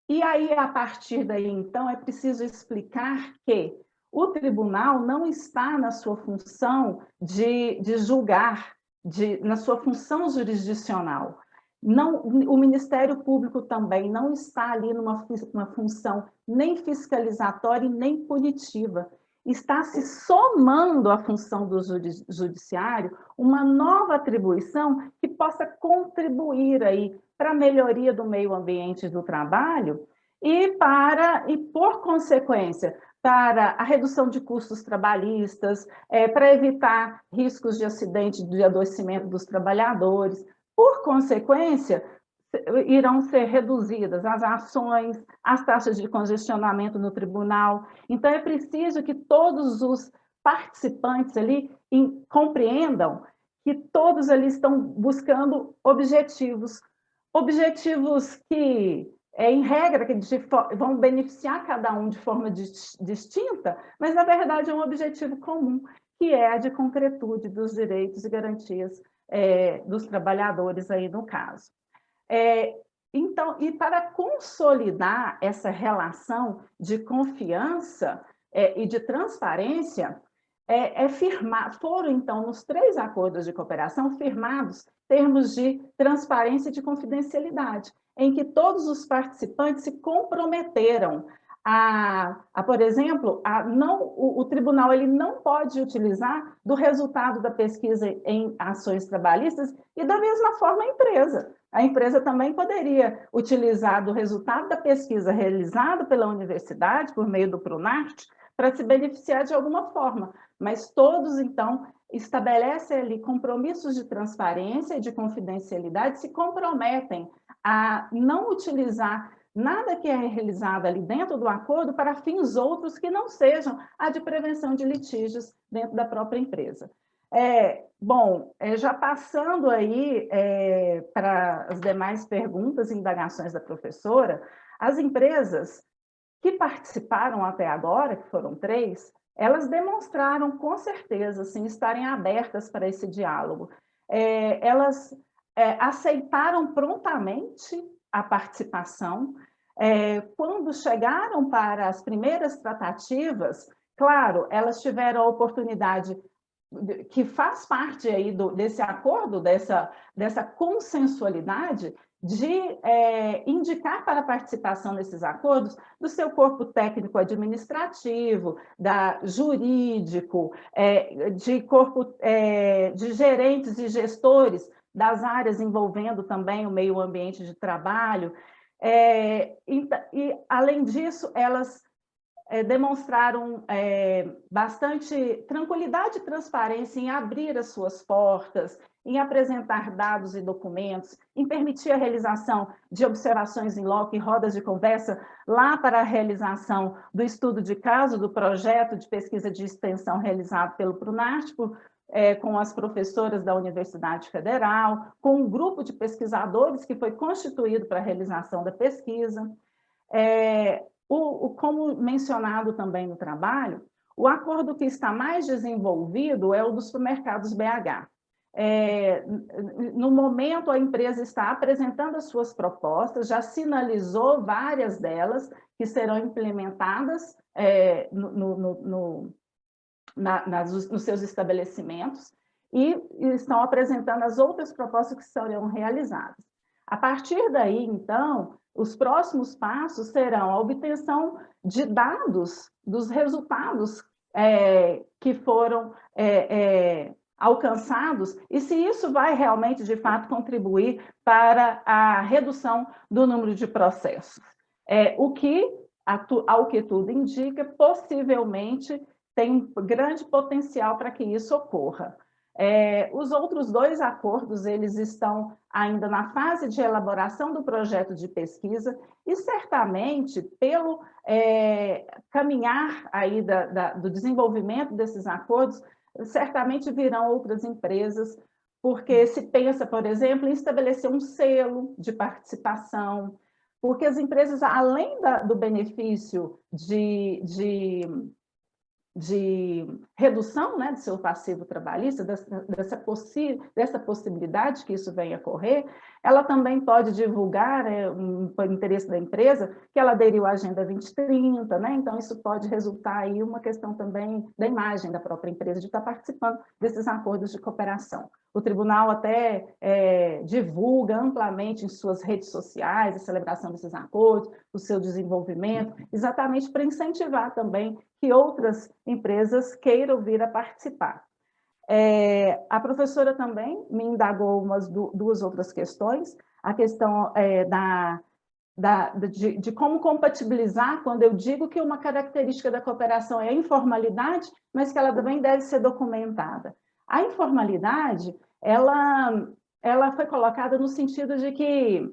E aí, a partir daí, então, é preciso explicar que o tribunal não está na sua função de julgar, na sua função jurisdicional. Não, o Ministério Público também não está ali numa função nem fiscalizatória e nem punitiva. Está se somando à função do judiciário uma nova atribuição que possa contribuir aí para a melhoria do meio ambiente do trabalho e por consequência, para a redução de custos trabalhistas, para evitar riscos de acidente, de adoecimento dos trabalhadores. Por consequência, irão ser reduzidas, as ações, as taxas de congestionamento no tribunal. Então, é preciso que todos os participantes ali compreendam que todos ali estão buscando objetivos que, em regra, que vão beneficiar cada um de forma distinta, mas, na verdade, é um objetivo comum, que é a de concretude dos direitos e garantias dos trabalhadores, aí no caso. Então, e para consolidar essa relação de confiança e de transparência, foram, então, nos 3 acordos de cooperação firmados termos de transparência e de confidencialidade, em que todos os participantes se comprometeram por exemplo, o tribunal ele não pode utilizar do resultado da pesquisa em ações trabalhistas e, da mesma forma, a empresa. A empresa também poderia utilizar do resultado da pesquisa realizada pela universidade, por meio do Pronart, para se beneficiar de alguma forma. Mas todos, então, estabelecem ali compromissos de transparência e de confidencialidade, se comprometem a não utilizar nada que é realizado ali dentro do acordo para fins outros que não sejam a de prevenção de litígios dentro da própria empresa. Já passando aí para as demais perguntas e indagações da professora, as empresas que participaram até agora, que foram 3, elas demonstraram com certeza assim, estarem abertas para esse diálogo. Elas aceitaram prontamente a participação. Quando chegaram para as primeiras tratativas, claro, elas tiveram a oportunidade, que faz parte aí desse acordo, dessa consensualidade, de indicar para a participação nesses acordos do seu corpo técnico-administrativo, jurídico, de corpo de gerentes e gestores das áreas envolvendo também o meio ambiente de trabalho. E, além disso, elas demonstraram bastante tranquilidade e transparência em abrir as suas portas, em apresentar dados e documentos, em permitir a realização de observações em loco e rodas de conversa lá para a realização do estudo de caso do projeto de pesquisa de extensão realizado pelo Pronart, com as professoras da Universidade Federal, com um grupo de pesquisadores que foi constituído para a realização da pesquisa. Como mencionado também no trabalho, o acordo que está mais desenvolvido é o dos supermercados BH. No momento, a empresa está apresentando as suas propostas, já sinalizou várias delas que serão implementadas nos seus estabelecimentos e estão apresentando as outras propostas que serão realizadas. A partir daí, então, os próximos passos serão a obtenção de dados dos resultados que foram alcançados e se isso vai realmente, de fato, contribuir para a redução do número de processos. O que, ao que tudo indica, possivelmente tem um grande potencial para que isso ocorra. Os outros 2 acordos, eles estão ainda na fase de elaboração do projeto de pesquisa e, certamente, pelo caminhar aí do desenvolvimento desses acordos, certamente virão outras empresas, porque se pensa, por exemplo, em estabelecer um selo de participação, porque as empresas, além do benefício de redução, né, do seu passivo trabalhista, dessa possibilidade que isso venha a ocorrer, ela também pode divulgar, por interesse da empresa, que ela aderiu à Agenda 2030, né? Então isso pode resultar aí uma questão também da imagem da própria empresa, de estar participando desses acordos de cooperação. O tribunal até divulga amplamente em suas redes sociais a celebração desses acordos, o seu desenvolvimento, exatamente para incentivar também que outras empresas queiram vir a participar. A professora também me indagou 2 outras questões, a questão de como compatibilizar quando eu digo que uma característica da cooperação é a informalidade, mas que ela também deve ser documentada. A informalidade, ela foi colocada no sentido de que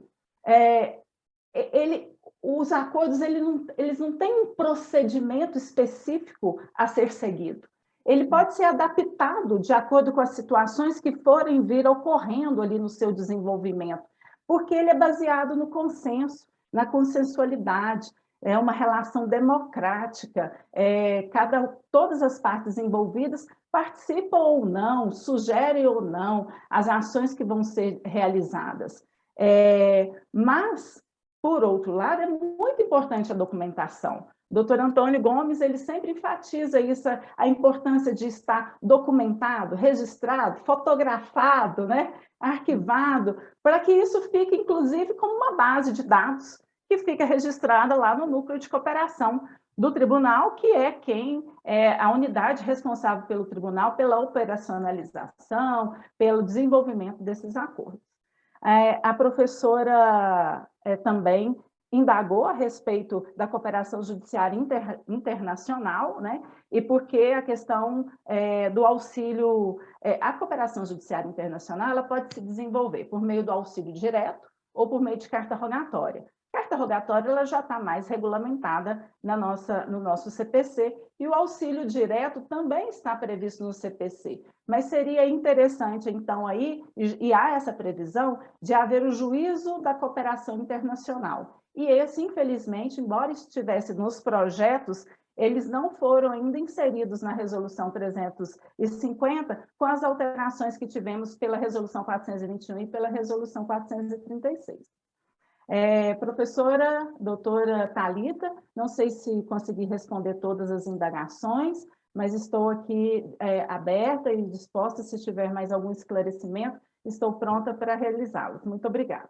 Os acordos eles não têm um procedimento específico a ser seguido. Ele pode ser adaptado de acordo com as situações que forem vir ocorrendo ali no seu desenvolvimento, porque ele é baseado no consenso, na consensualidade, é uma relação democrática, todas as partes envolvidas participam ou não, sugerem ou não as ações que vão ser realizadas. Mas, por outro lado, é muito importante a documentação. O doutor Antônio Gomes, ele sempre enfatiza isso, a importância de estar documentado, registrado, fotografado, né? Arquivado, para que isso fique, inclusive, como uma base de dados que fica registrada lá no núcleo de cooperação do tribunal, que é a unidade responsável pelo tribunal pela operacionalização, pelo desenvolvimento desses acordos. A professora também indagou a respeito da cooperação judiciária internacional, né? E porque a questão do auxílio, a cooperação judiciária internacional, ela pode se desenvolver por meio do auxílio direto ou por meio de carta rogatória. Carta rogatória ela já está mais regulamentada no nosso CPC, e o auxílio direto também está previsto no CPC. Mas seria interessante, então, aí, e há essa previsão, de haver o juízo da cooperação internacional. E esse, infelizmente, embora estivesse nos projetos, eles não foram ainda inseridos na Resolução 350, com as alterações que tivemos pela Resolução 421 e pela Resolução 436. Professora, doutora Thalita, não sei se consegui responder todas as indagações, mas estou aqui aberta e disposta, se tiver mais algum esclarecimento, estou pronta para realizá-los. Muito obrigada.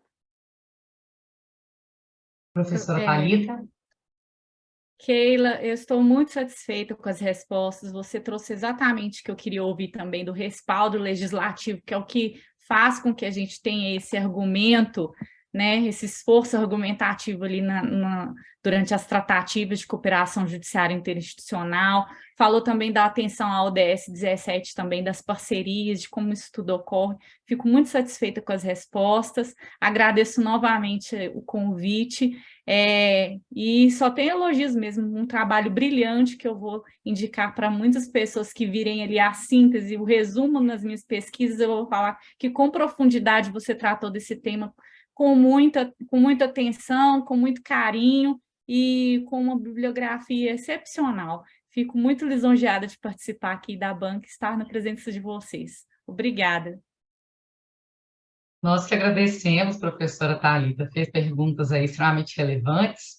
Professora Thalita. Keila, eu estou muito satisfeita com as respostas. Você trouxe exatamente o que eu queria ouvir também do respaldo legislativo, que é o que faz com que a gente tenha esse argumento, né, esse esforço argumentativo ali durante as tratativas de cooperação judiciária interinstitucional. Falou também da atenção à ODS 17, também das parcerias, de como isso tudo ocorre. Fico muito satisfeita com as respostas. Agradeço novamente o convite. E só tem elogios mesmo, um trabalho brilhante que eu vou indicar para muitas pessoas que virem ali a síntese, o resumo nas minhas pesquisas. Eu vou falar que com profundidade você tratou desse tema com muita atenção, com muito carinho e com uma bibliografia excepcional. Fico muito lisonjeada de participar aqui da banca e estar na presença de vocês. Obrigada. Nós que agradecemos, professora Thalita, fez perguntas aí extremamente relevantes,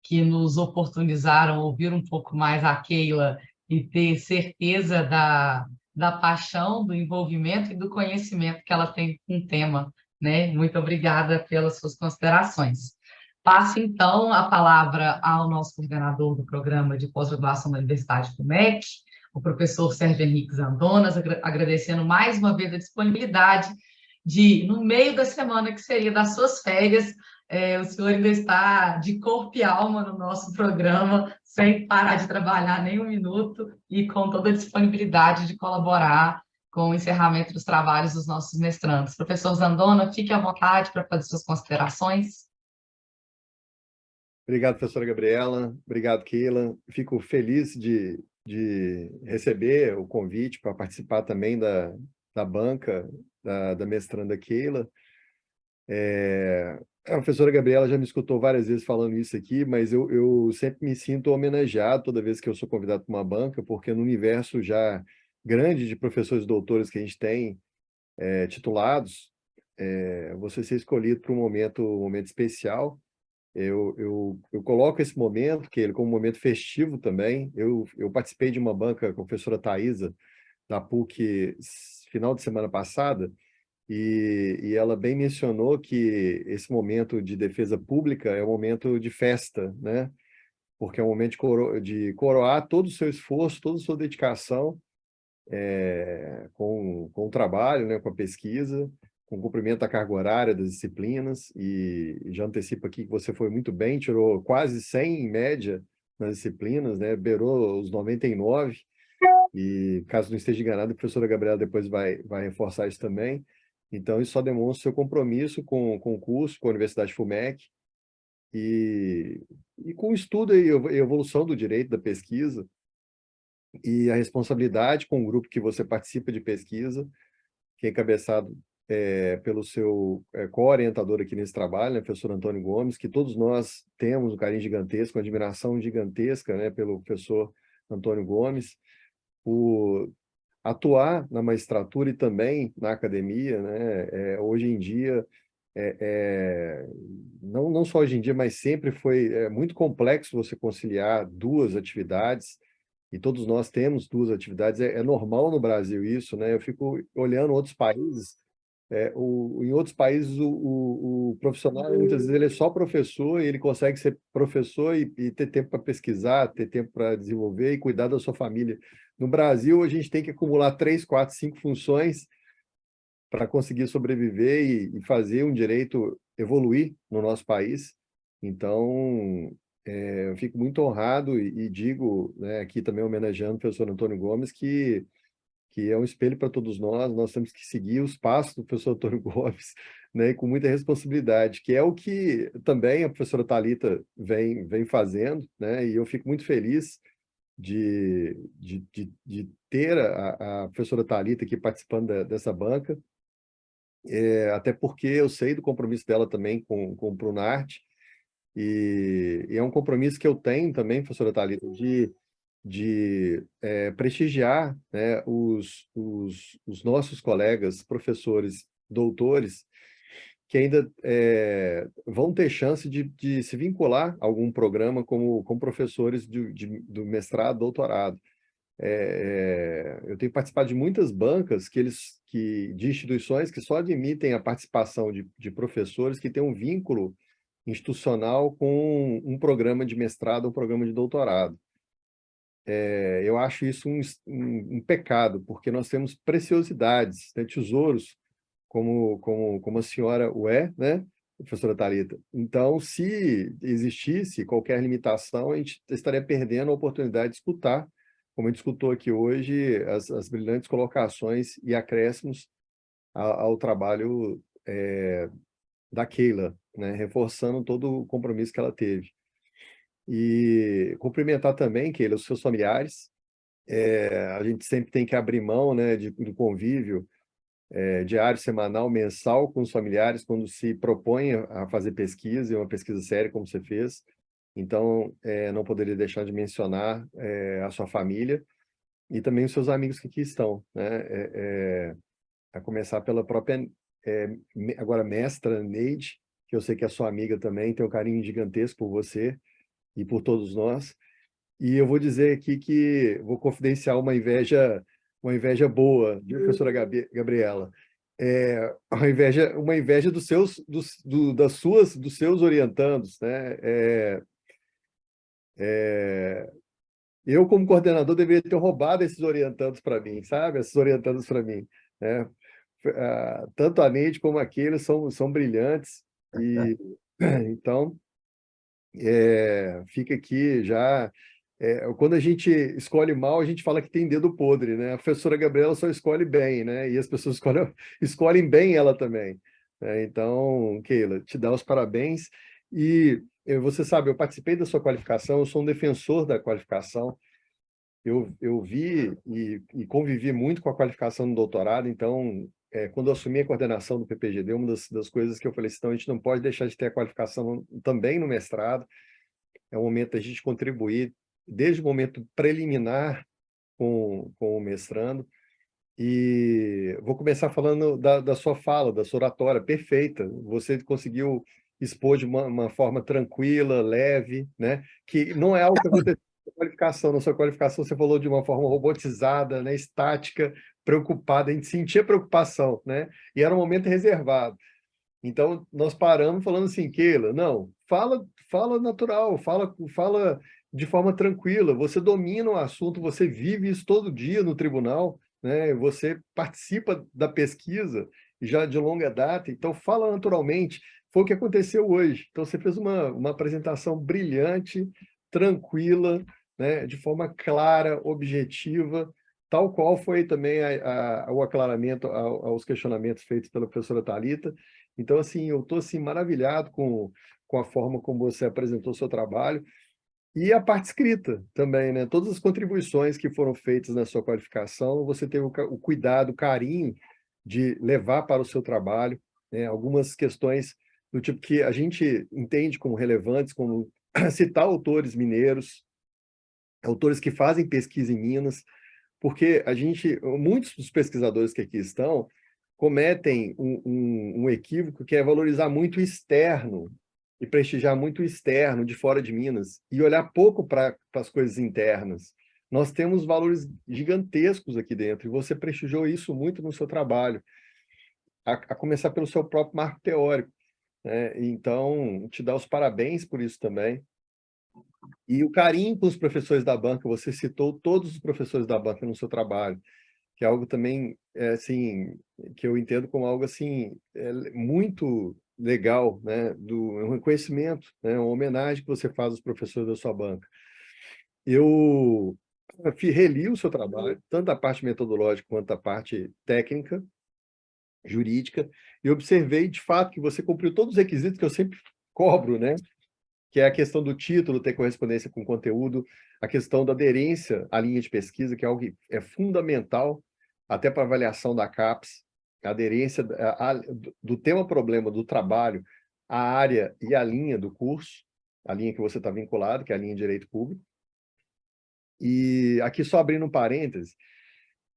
que nos oportunizaram ouvir um pouco mais a Keila e ter certeza da paixão, do envolvimento e do conhecimento que ela tem com o tema, né? Muito obrigada pelas suas considerações. Passo, então, a palavra ao nosso coordenador do programa de pós-graduação da Universidade do MEC, o professor Sérgio Henrique Zandonas, agradecendo mais uma vez a disponibilidade de, no meio da semana, que seria das suas férias, o senhor ainda está de corpo e alma no nosso programa, sem parar de trabalhar nem um minuto e com toda a disponibilidade de colaborar com o encerramento dos trabalhos dos nossos mestrandos. Professor Zandona, fique à vontade para fazer suas considerações. Obrigado, professora Gabriela. Obrigado, Keila. Fico feliz de receber o convite para participar também da banca da mestranda Keila. A professora Gabriela já me escutou várias vezes falando isso aqui, mas eu sempre me sinto homenageado toda vez que eu sou convidado para uma banca, porque no universo já grande de professores e doutores que a gente tem titulados, você ser escolhido para um momento especial. Eu coloco esse momento, que ele como um momento festivo também. Eu participei de uma banca com a professora Thaisa, da PUC, final de semana passada, e ela bem mencionou que esse momento de defesa pública é um momento de festa, né? Porque é um momento de coroar todo o seu esforço, toda a sua dedicação com o trabalho, né, com a pesquisa, com o cumprimento da carga horária das disciplinas, e já antecipo aqui que você foi muito bem, tirou quase 100 em média nas disciplinas, né, beirou os 99, e caso não esteja enganado, a professora Gabriela depois vai reforçar isso também. Então, isso só demonstra o seu compromisso com o curso, com a Universidade FUMEC, e com o estudo e evolução do direito da pesquisa, e a responsabilidade com o grupo que você participa de pesquisa, que é encabeçado pelo seu co-orientador aqui nesse trabalho, né, professor Antônio Gomes, que todos nós temos um carinho gigantesco, uma admiração gigantesca, né, pelo professor Antônio Gomes, por atuar na magistratura e também na academia, né? Hoje em dia, não só hoje em dia, mas sempre foi muito complexo você conciliar duas atividades, e todos nós temos duas atividades, é normal no Brasil isso, né? Eu fico olhando outros países, em outros países o profissional, muitas vezes, ele é só professor, e ele consegue ser professor e ter tempo para pesquisar, ter tempo para desenvolver e cuidar da sua família. No Brasil, a gente tem que acumular 3, 4, 5 funções para conseguir sobreviver e fazer um direito evoluir no nosso país. Então, eu fico muito honrado e digo, né, aqui também homenageando o professor Antônio Gomes, que é um espelho para todos nós temos que seguir os passos do professor Antônio Gomes, né, com muita responsabilidade, que é o que também a professora Thalita vem fazendo, né, e eu fico muito feliz de ter a professora Thalita aqui participando dessa banca, até porque eu sei do compromisso dela também com o Prunarte, e é um compromisso que eu tenho também, professora Thalita, de prestigiar, né, os nossos colegas, professores, doutores, que ainda vão ter chance de se vincular a algum programa como professores do mestrado, doutorado. Eu tenho participado de muitas bancas de instituições que só admitem a participação de professores que têm um vínculo institucional com um programa de mestrado ou um programa de doutorado. Eu acho isso um pecado, porque nós temos preciosidades, né, tesouros, como a senhora o né, professora Thalita? Então, se existisse qualquer limitação, a gente estaria perdendo a oportunidade de escutar, como a gente escutou aqui hoje, as brilhantes colocações e acréscimos ao trabalho da Keila, né, reforçando todo o compromisso que ela teve. E cumprimentar também, Keila, os seus familiares. A gente sempre tem que abrir mão, né, do convívio diário, semanal, mensal com os familiares, quando se propõe a fazer pesquisa, e uma pesquisa séria, como você fez. Então, não poderia deixar de mencionar a sua família e também os seus amigos que aqui estão, né? A começar pela própria, agora, mestra Neide, que eu sei que é sua amiga também, tem um carinho gigantesco por você e por todos nós. E eu vou dizer aqui que vou confidenciar uma inveja boa, de professora Gabriela. Uma inveja dos seus orientandos, né? Eu, como coordenador, deveria ter roubado esses orientandos para mim, sabe? Esses orientandos para mim, né? Tanto a Neide como aqueles são brilhantes, e então fica aqui já. Quando a gente escolhe mal, a gente fala que tem dedo podre, né? A professora Gabriela só escolhe bem, né? E as pessoas escolhem bem ela também, né? Então, Keila, te dá os parabéns. E você sabe, eu participei da sua qualificação, eu sou um defensor da qualificação. Eu vi e convivi muito com a qualificação no doutorado, então, quando eu assumi a coordenação do PPGD, uma das coisas que eu falei assim, então, a gente não pode deixar de ter a qualificação também no mestrado. É o momento da gente contribuir desde o momento preliminar com o mestrando. E vou começar falando da sua fala, da sua oratória, perfeita. Você conseguiu expor de uma forma tranquila, leve, né? Que não é algo que aconteceu na qualificação. Na sua qualificação você falou de uma forma robotizada, né? Estática, preocupada. A gente sentia preocupação, né? E era um momento reservado. Então, nós paramos falando assim, Keila, não, fala natural, fala de forma tranquila, você domina o assunto, você vive isso todo dia no tribunal, né? Você participa da pesquisa já de longa data, então fala naturalmente. Foi o que aconteceu hoje. Então, você fez uma apresentação brilhante, tranquila, né? De forma clara, objetiva, tal qual foi também o aclaramento aos questionamentos feitos pela professora Thalita. Então, assim, eu estou assim, maravilhado com a forma como você apresentou o seu trabalho e a parte escrita também, né? Todas as contribuições que foram feitas na sua qualificação, você teve o cuidado, o carinho de levar para o seu trabalho, né? Algumas questões do tipo que a gente entende como relevantes, como citar autores mineiros, autores que fazem pesquisa em Minas, porque muitos dos pesquisadores que aqui estão cometem um equívoco que é valorizar muito o externo e prestigiar muito o externo de fora de Minas e olhar pouco para as coisas internas. Nós temos valores gigantescos aqui dentro e você prestigiou isso muito no seu trabalho, a começar pelo seu próprio marco teórico, né? Então, te dar os parabéns por isso também. E o carinho com os professores da banca, você citou todos os professores da banca no seu trabalho, que é algo também, assim, que eu entendo como algo, assim, muito legal, né, um reconhecimento, né, uma homenagem que você faz aos professores da sua banca. Eu reli o seu trabalho, tanto a parte metodológica quanto a parte técnica, jurídica, e observei, de fato, que você cumpriu todos os requisitos que eu sempre cobro, né, que é a questão do título ter correspondência com o conteúdo, a questão da aderência à linha de pesquisa, que é algo que é fundamental até para a avaliação da CAPES, a aderência do tema-problema do trabalho, a área e a linha do curso, a linha que você está vinculado, que é a linha de Direito Público. E aqui só abrindo um parêntese,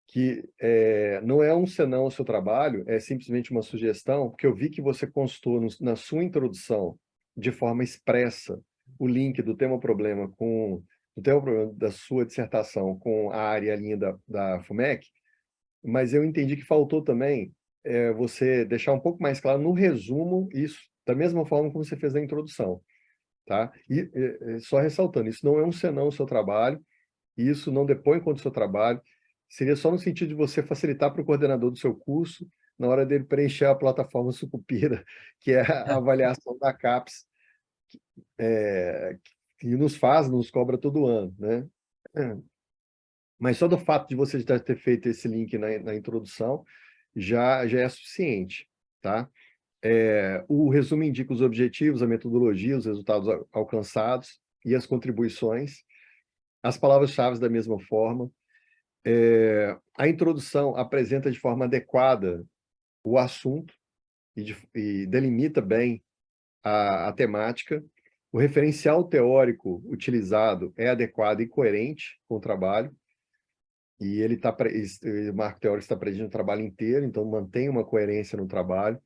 que não é um senão ao seu trabalho, é simplesmente uma sugestão, porque eu vi que você constou na sua introdução, de forma expressa, o link do tema-problema da sua dissertação com a área e a linha da FUMEC, mas eu entendi que faltou também você deixar um pouco mais claro no resumo isso, da mesma forma como você fez na introdução. Tá? E só ressaltando, isso não é um senão ao seu trabalho, isso não depõe contra o seu trabalho, seria só no sentido de você facilitar para o coordenador do seu curso, na hora dele preencher a plataforma Sucupira, que é a avaliação da CAPES, que nos cobra todo ano, né? Mas só do fato de você já ter feito esse link na introdução, já é suficiente, tá? O resumo indica os objetivos, a metodologia, os resultados alcançados e as contribuições, as palavras-chave da mesma forma. A introdução apresenta de forma adequada o assunto e delimita bem a temática. O referencial teórico utilizado é adequado e coerente com o trabalho, e o marco teórico está presente no trabalho inteiro, então mantém uma coerência no trabalho.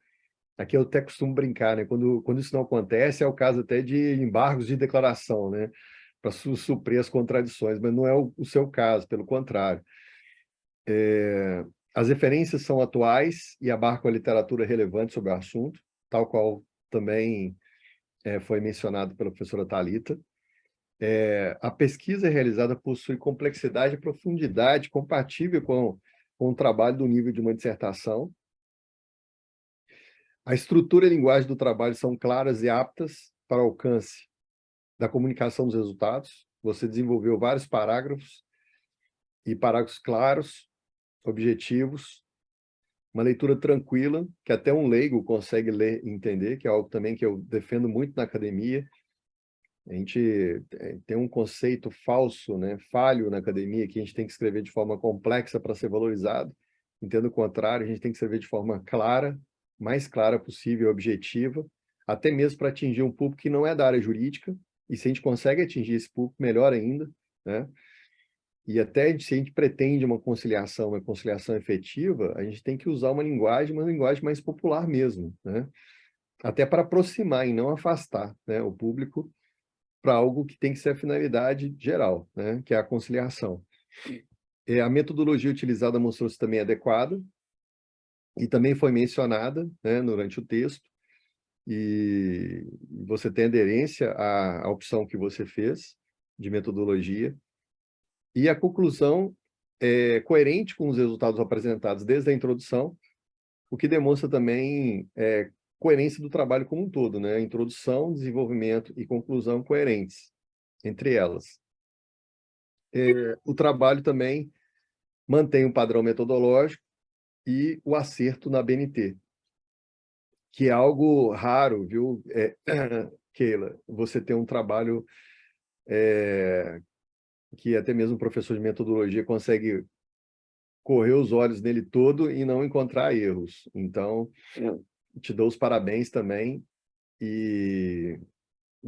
Aqui eu até costumo brincar, né? Quando isso não acontece, é o caso até de embargos de declaração, né? Para suprir as contradições, mas não é o seu caso, pelo contrário. As referências são atuais e abarcam a literatura relevante sobre o assunto, tal qual também foi mencionado pela professora Thalita. A pesquisa realizada possui complexidade e profundidade compatível com o trabalho do nível de uma dissertação. A estrutura e a linguagem do trabalho são claras e aptas para o alcance da comunicação dos resultados. Você desenvolveu vários parágrafos claros, objetivos, uma leitura tranquila, que até um leigo consegue ler e entender, que é algo também que eu defendo muito na academia. A gente tem um conceito falso, né, falho na academia, que a gente tem que escrever de forma complexa para ser valorizado. Entendo o contrário, a gente tem que escrever de forma clara, mais clara possível, objetiva, até mesmo para atingir um público que não é da área jurídica, e se a gente consegue atingir esse público, melhor ainda, né? E até se a gente pretende uma conciliação efetiva, a gente tem que usar uma linguagem mais popular mesmo, né? Até para aproximar e não afastar, né, o público para algo que tem que ser a finalidade geral, né, que é a conciliação. A metodologia utilizada mostrou-se também adequada e também foi mencionada, né, durante o texto, e você tem aderência à opção que você fez de metodologia. E a conclusão é coerente com os resultados apresentados desde a introdução, o que demonstra também coerência do trabalho como um todo, né? Introdução, desenvolvimento e conclusão coerentes entre elas. O trabalho também mantém um padrão metodológico e o acerto na BNT, que é algo raro, viu, Keila? Você tem um trabalho que até mesmo o professor de metodologia consegue correr os olhos nele todo e não encontrar erros. Então, te dou os parabéns também e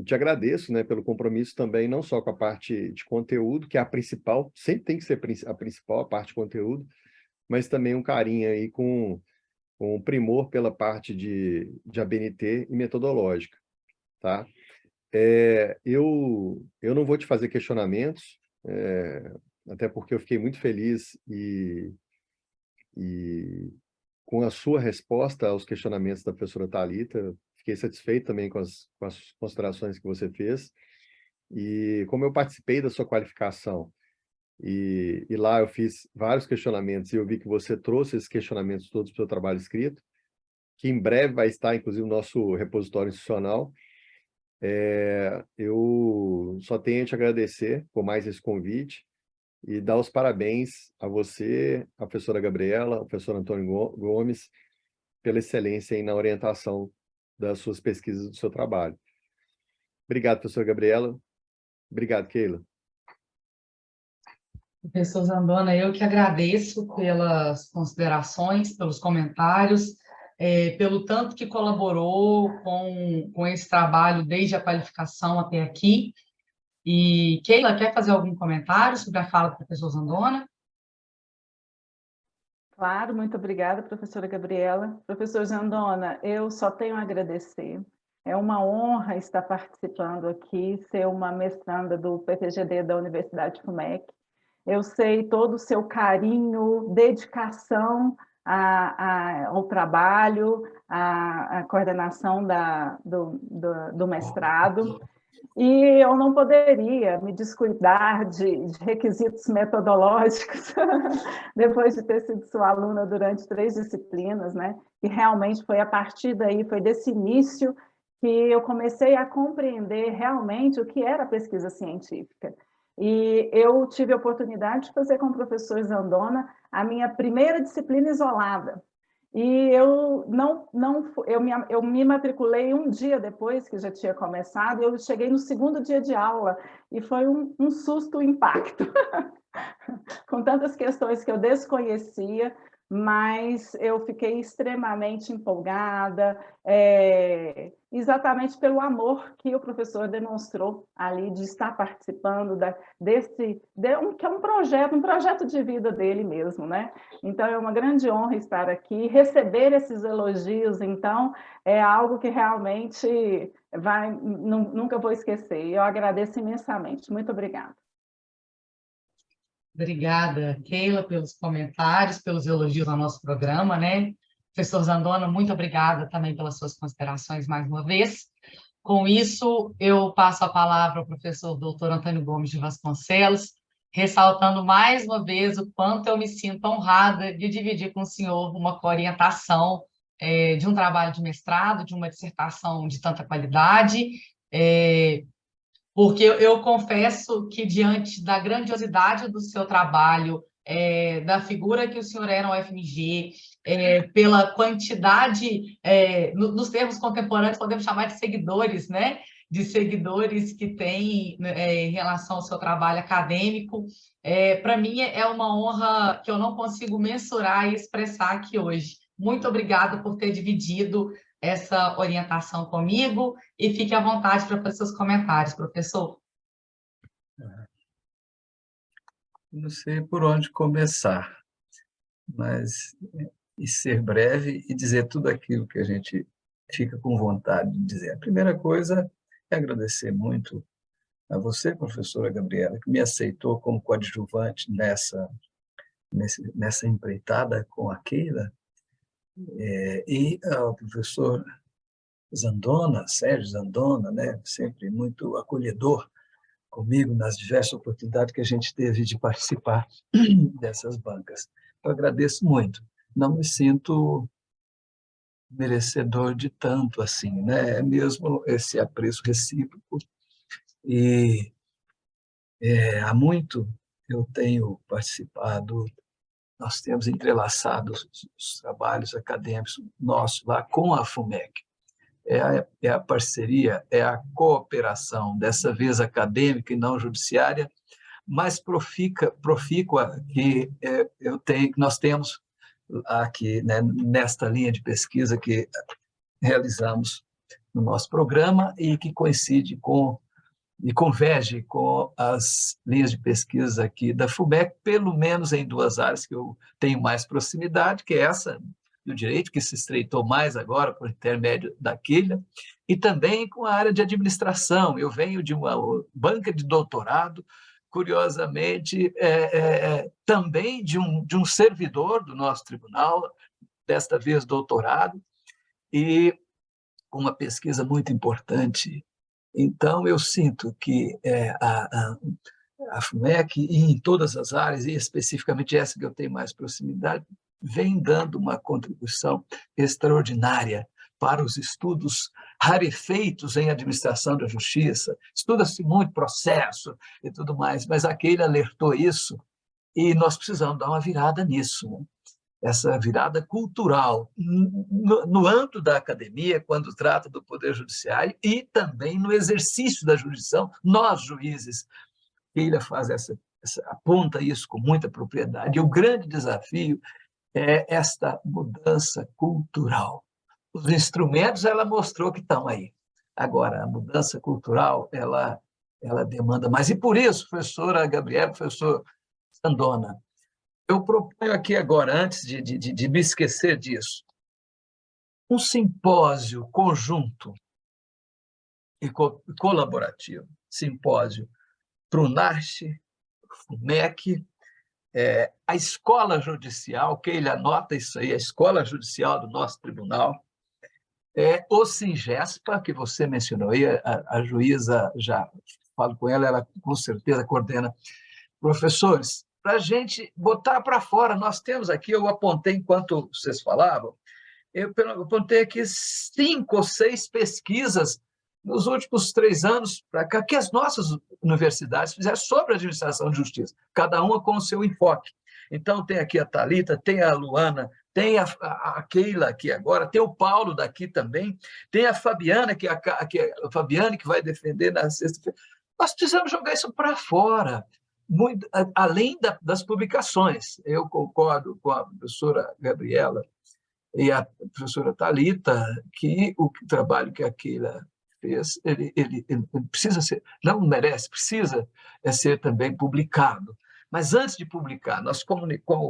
te agradeço, né, pelo compromisso também, não só com a parte de conteúdo, que é a principal, sempre tem que ser a principal, a parte de conteúdo, mas também um carinho aí com primor pela parte de ABNT e metodológica, tá? Eu não vou te fazer questionamentos, até porque eu fiquei muito feliz e com a sua resposta aos questionamentos da professora Thalita, fiquei satisfeito também com as considerações que você fez, e como eu participei da sua qualificação, e lá eu fiz vários questionamentos, e eu vi que você trouxe esses questionamentos todos para o seu trabalho escrito, que em breve vai estar, inclusive, no nosso repositório institucional. Eu só tenho a te agradecer por mais esse convite, e dar os parabéns a você, a professora Gabriela, ao professor Antônio Gomes, pela excelência aí na orientação das suas pesquisas e do seu trabalho. Obrigado, professora Gabriela. Obrigado, Keila. Professor Zandona, eu que agradeço pelas considerações, pelos comentários, pelo tanto que colaborou com esse trabalho desde a qualificação até aqui. E, Keila, quer fazer algum comentário sobre a fala do professor Zandona? Claro, muito obrigada, professora Gabriela. Professor Zandona, eu só tenho a agradecer. É uma honra estar participando aqui, ser uma mestranda do PTGD da Universidade FUMEC. Eu sei todo o seu carinho, dedicação ao trabalho, à coordenação do mestrado. E eu não poderia me descuidar de requisitos metodológicos, depois de ter sido sua aluna durante 3 disciplinas, né? E realmente foi a partir daí, foi desse início que eu comecei a compreender realmente o que era pesquisa científica. E eu tive a oportunidade de fazer com o professor Zandona a minha primeira disciplina isolada. E eu me matriculei um dia depois que já tinha começado, e eu cheguei no segundo dia de aula, e foi um susto, um impacto, com tantas questões que eu desconhecia, mas eu fiquei extremamente empolgada, exatamente pelo amor que o professor demonstrou ali de estar participando que é um projeto de vida dele mesmo, né? Então, é uma grande honra estar aqui, receber esses elogios, então, é algo que realmente nunca vou esquecer. Eu agradeço imensamente. Muito obrigada. Obrigada, Keila, pelos comentários, pelos elogios ao nosso programa, né? Professor Zandona, muito obrigada também pelas suas considerações mais uma vez. Com isso, eu passo a palavra ao professor doutor Antônio Gomes de Vasconcelos, ressaltando mais uma vez o quanto eu me sinto honrada de dividir com o senhor uma orientação de um trabalho de mestrado, de uma dissertação de tanta qualidade, porque eu confesso que, diante da grandiosidade do seu trabalho, da figura que o senhor é na UFMG, pela quantidade, nos termos contemporâneos, podemos chamar de seguidores, né? De seguidores que tem em relação ao seu trabalho acadêmico, para mim é uma honra que eu não consigo mensurar e expressar aqui hoje. Muito obrigada por ter dividido essa orientação comigo, e fique à vontade para fazer seus comentários, professor. Não sei por onde começar, mas e ser breve e dizer tudo aquilo que a gente fica com vontade de dizer. A primeira coisa é agradecer muito a você, professora Gabriela, que me aceitou como coadjuvante nessa empreitada com a Keila, e ao professor Zandona, Sérgio Zandona, né, sempre muito acolhedor comigo nas diversas oportunidades que a gente teve de participar dessas bancas. Eu agradeço muito. Não me sinto merecedor de tanto assim, né? É mesmo esse apreço recíproco. E há muito eu tenho participado nós temos entrelaçado os trabalhos acadêmicos nossos lá com a FUMEC. É a parceria, é a cooperação, dessa vez acadêmica e não judiciária, mais profícua que nós temos aqui, né, nesta linha de pesquisa que realizamos no nosso programa e que coincide e converge com as linhas de pesquisa aqui da FUMEC, pelo menos em duas áreas que eu tenho mais proximidade, que é essa do direito, que se estreitou mais agora por intermédio da Keila, e também com a área de administração. Eu venho de uma banca de doutorado, curiosamente, também de um servidor do nosso tribunal, desta vez doutorado, e uma pesquisa muito importante. Então, eu sinto que a FUMEC, e em todas as áreas, e especificamente essa que eu tenho mais proximidade, vem dando uma contribuição extraordinária para os estudos rarefeitos em administração da justiça. Estuda-se muito processo e tudo mais, mas aquele alertou isso e nós precisamos dar uma virada nisso, né? Essa virada cultural, no âmbito da academia, quando trata do Poder Judiciário, e também no exercício da jurisdição, nós, juízes. Ele aponta isso com muita propriedade. E o grande desafio é esta mudança cultural. Os instrumentos, ela mostrou que estão aí. Agora, a mudança cultural, ela demanda mais. E por isso, professora Gabriela, professor Sandona, eu proponho aqui agora, antes de me esquecer disso, um simpósio conjunto e colaborativo, simpósio PRUNARCH, FUMEC, a Escola Judicial, que ele anota isso aí, a Escola Judicial do nosso tribunal, o SINGESPA, que você mencionou aí, a juíza, já falo com ela com certeza coordena. Professores, para a gente botar para fora, nós temos aqui, eu apontei enquanto vocês falavam, eu apontei aqui 5 ou 6 pesquisas nos últimos 3 anos para cá, que as nossas universidades fizeram sobre a administração de justiça, cada uma com o seu enfoque. Então, tem aqui a Thalita, tem a Luana, tem a Keila aqui agora, tem o Paulo daqui também, tem a Fabiana, que vai defender na sexta-feira. Nós precisamos jogar isso para fora. Muito, além das publicações. Eu concordo com a professora Gabriela e a professora Thalita que o trabalho que a Keila fez, ele precisa ser, não merece, precisa ser também publicado. Mas antes de publicar, nós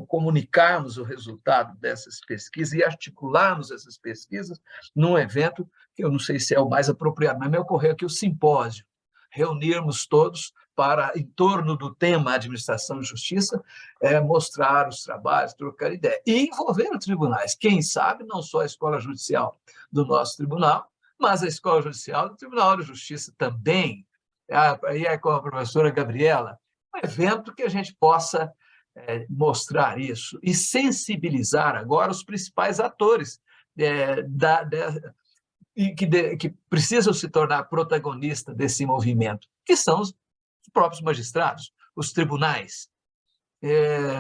comunicarmos o resultado dessas pesquisas e articularmos essas pesquisas num evento que eu não sei se é o mais apropriado, mas me ocorreu aqui o simpósio, reunirmos todos para, em torno do tema administração de justiça, mostrar os trabalhos, trocar ideia. E envolver os tribunais. Quem sabe, não só a Escola Judicial do nosso tribunal, mas a Escola Judicial do Tribunal de Justiça também. Aí com a professora Gabriela, um evento que a gente possa mostrar isso e sensibilizar agora os principais atores que precisam se tornar protagonistas desse movimento, que são os próprios magistrados, os tribunais.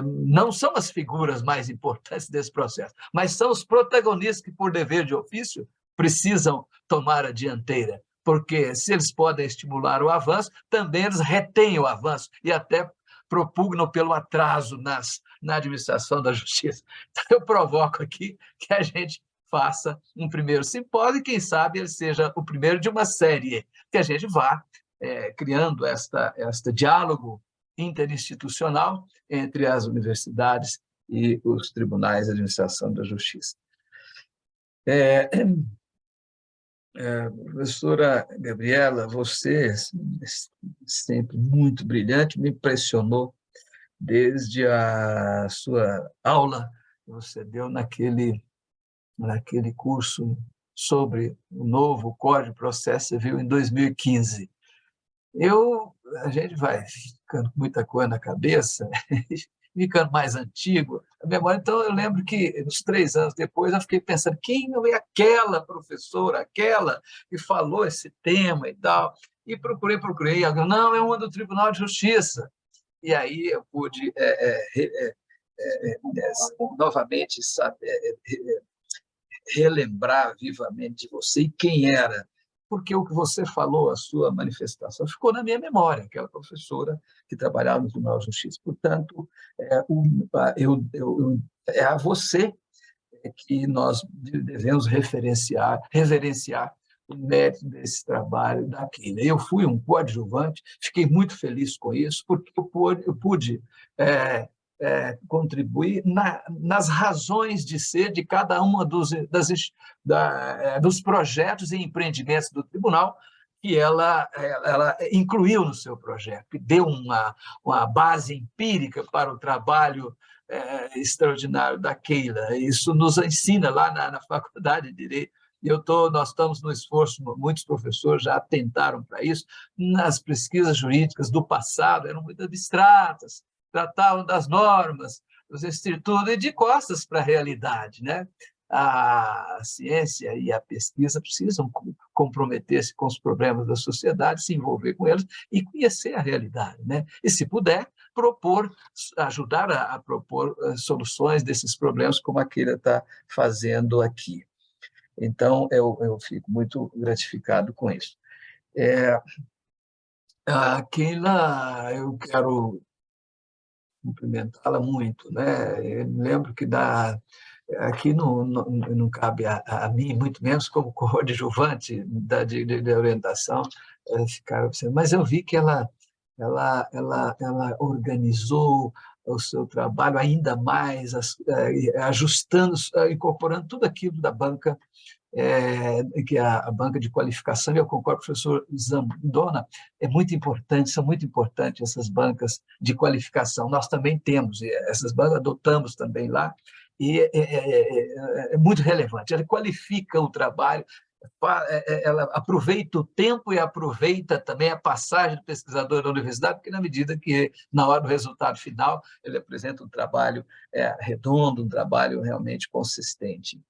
Não são as figuras mais importantes desse processo, mas são os protagonistas que, por dever de ofício, precisam tomar a dianteira, porque se eles podem estimular o avanço, também eles retêm o avanço e até propugnam pelo atraso na administração da justiça. Então, eu provoco aqui que a gente faça um primeiro simpósio e, quem sabe, ele seja o primeiro de uma série, que a gente vá criando este diálogo interinstitucional entre as universidades e os tribunais de administração da justiça. Professora Gabriela, você, sempre muito brilhante, me impressionou desde a sua aula que você deu naquele curso sobre o novo Código de Processo Civil em 2015. A gente vai ficando com muita coisa na cabeça, ficando mais antigo, a memória. Então, eu lembro que, uns 3 anos depois, eu fiquei pensando, quem é aquela professora, aquela que falou esse tema e tal? E procurei, não, é uma do Tribunal de Justiça. E aí eu pude novamente relembrar vivamente de você e quem era, porque o que você falou, a sua manifestação, ficou na minha memória, aquela professora que trabalhava no Tribunal de Justiça. Portanto, é a você que nós devemos reverenciar o mérito desse trabalho da Keila. Eu fui um coadjuvante, fiquei muito feliz com isso, porque eu pude contribuir nas razões de ser de cada uma dos projetos e empreendimentos do tribunal que ela incluiu no seu projeto, que deu uma base empírica para o trabalho extraordinário da Keila. Isso nos ensina lá na Faculdade de Direito. Nós estamos no esforço, muitos professores já tentaram para isso, nas pesquisas jurídicas do passado, eram muito abstratas, tratavam das normas, dos institutos, e de costas para a realidade, né? A ciência e a pesquisa precisam comprometer-se com os problemas da sociedade, se envolver com eles e conhecer a realidade, né? E, se puder, ajudar a propor soluções desses problemas, como a Keila está fazendo aqui. Então, eu fico muito gratificado com isso. A Keila, eu quero cumprimentá-la muito, né? Eu me lembro que aqui não cabe a mim, muito menos como coadjuvante de orientação, ficar observando, mas eu vi que ela organizou o seu trabalho ainda mais, ajustando, incorporando tudo aquilo da banca, que é a banca de qualificação, e eu concordo com o professor Zandona, são muito importantes essas bancas de qualificação. Nós também temos, essas bancas adotamos também lá, e é muito relevante. Ela qualifica o trabalho, ela aproveita o tempo e aproveita também a passagem do pesquisador da universidade, porque na medida que, na hora do resultado final, ele apresenta um trabalho redondo, um trabalho realmente consistente.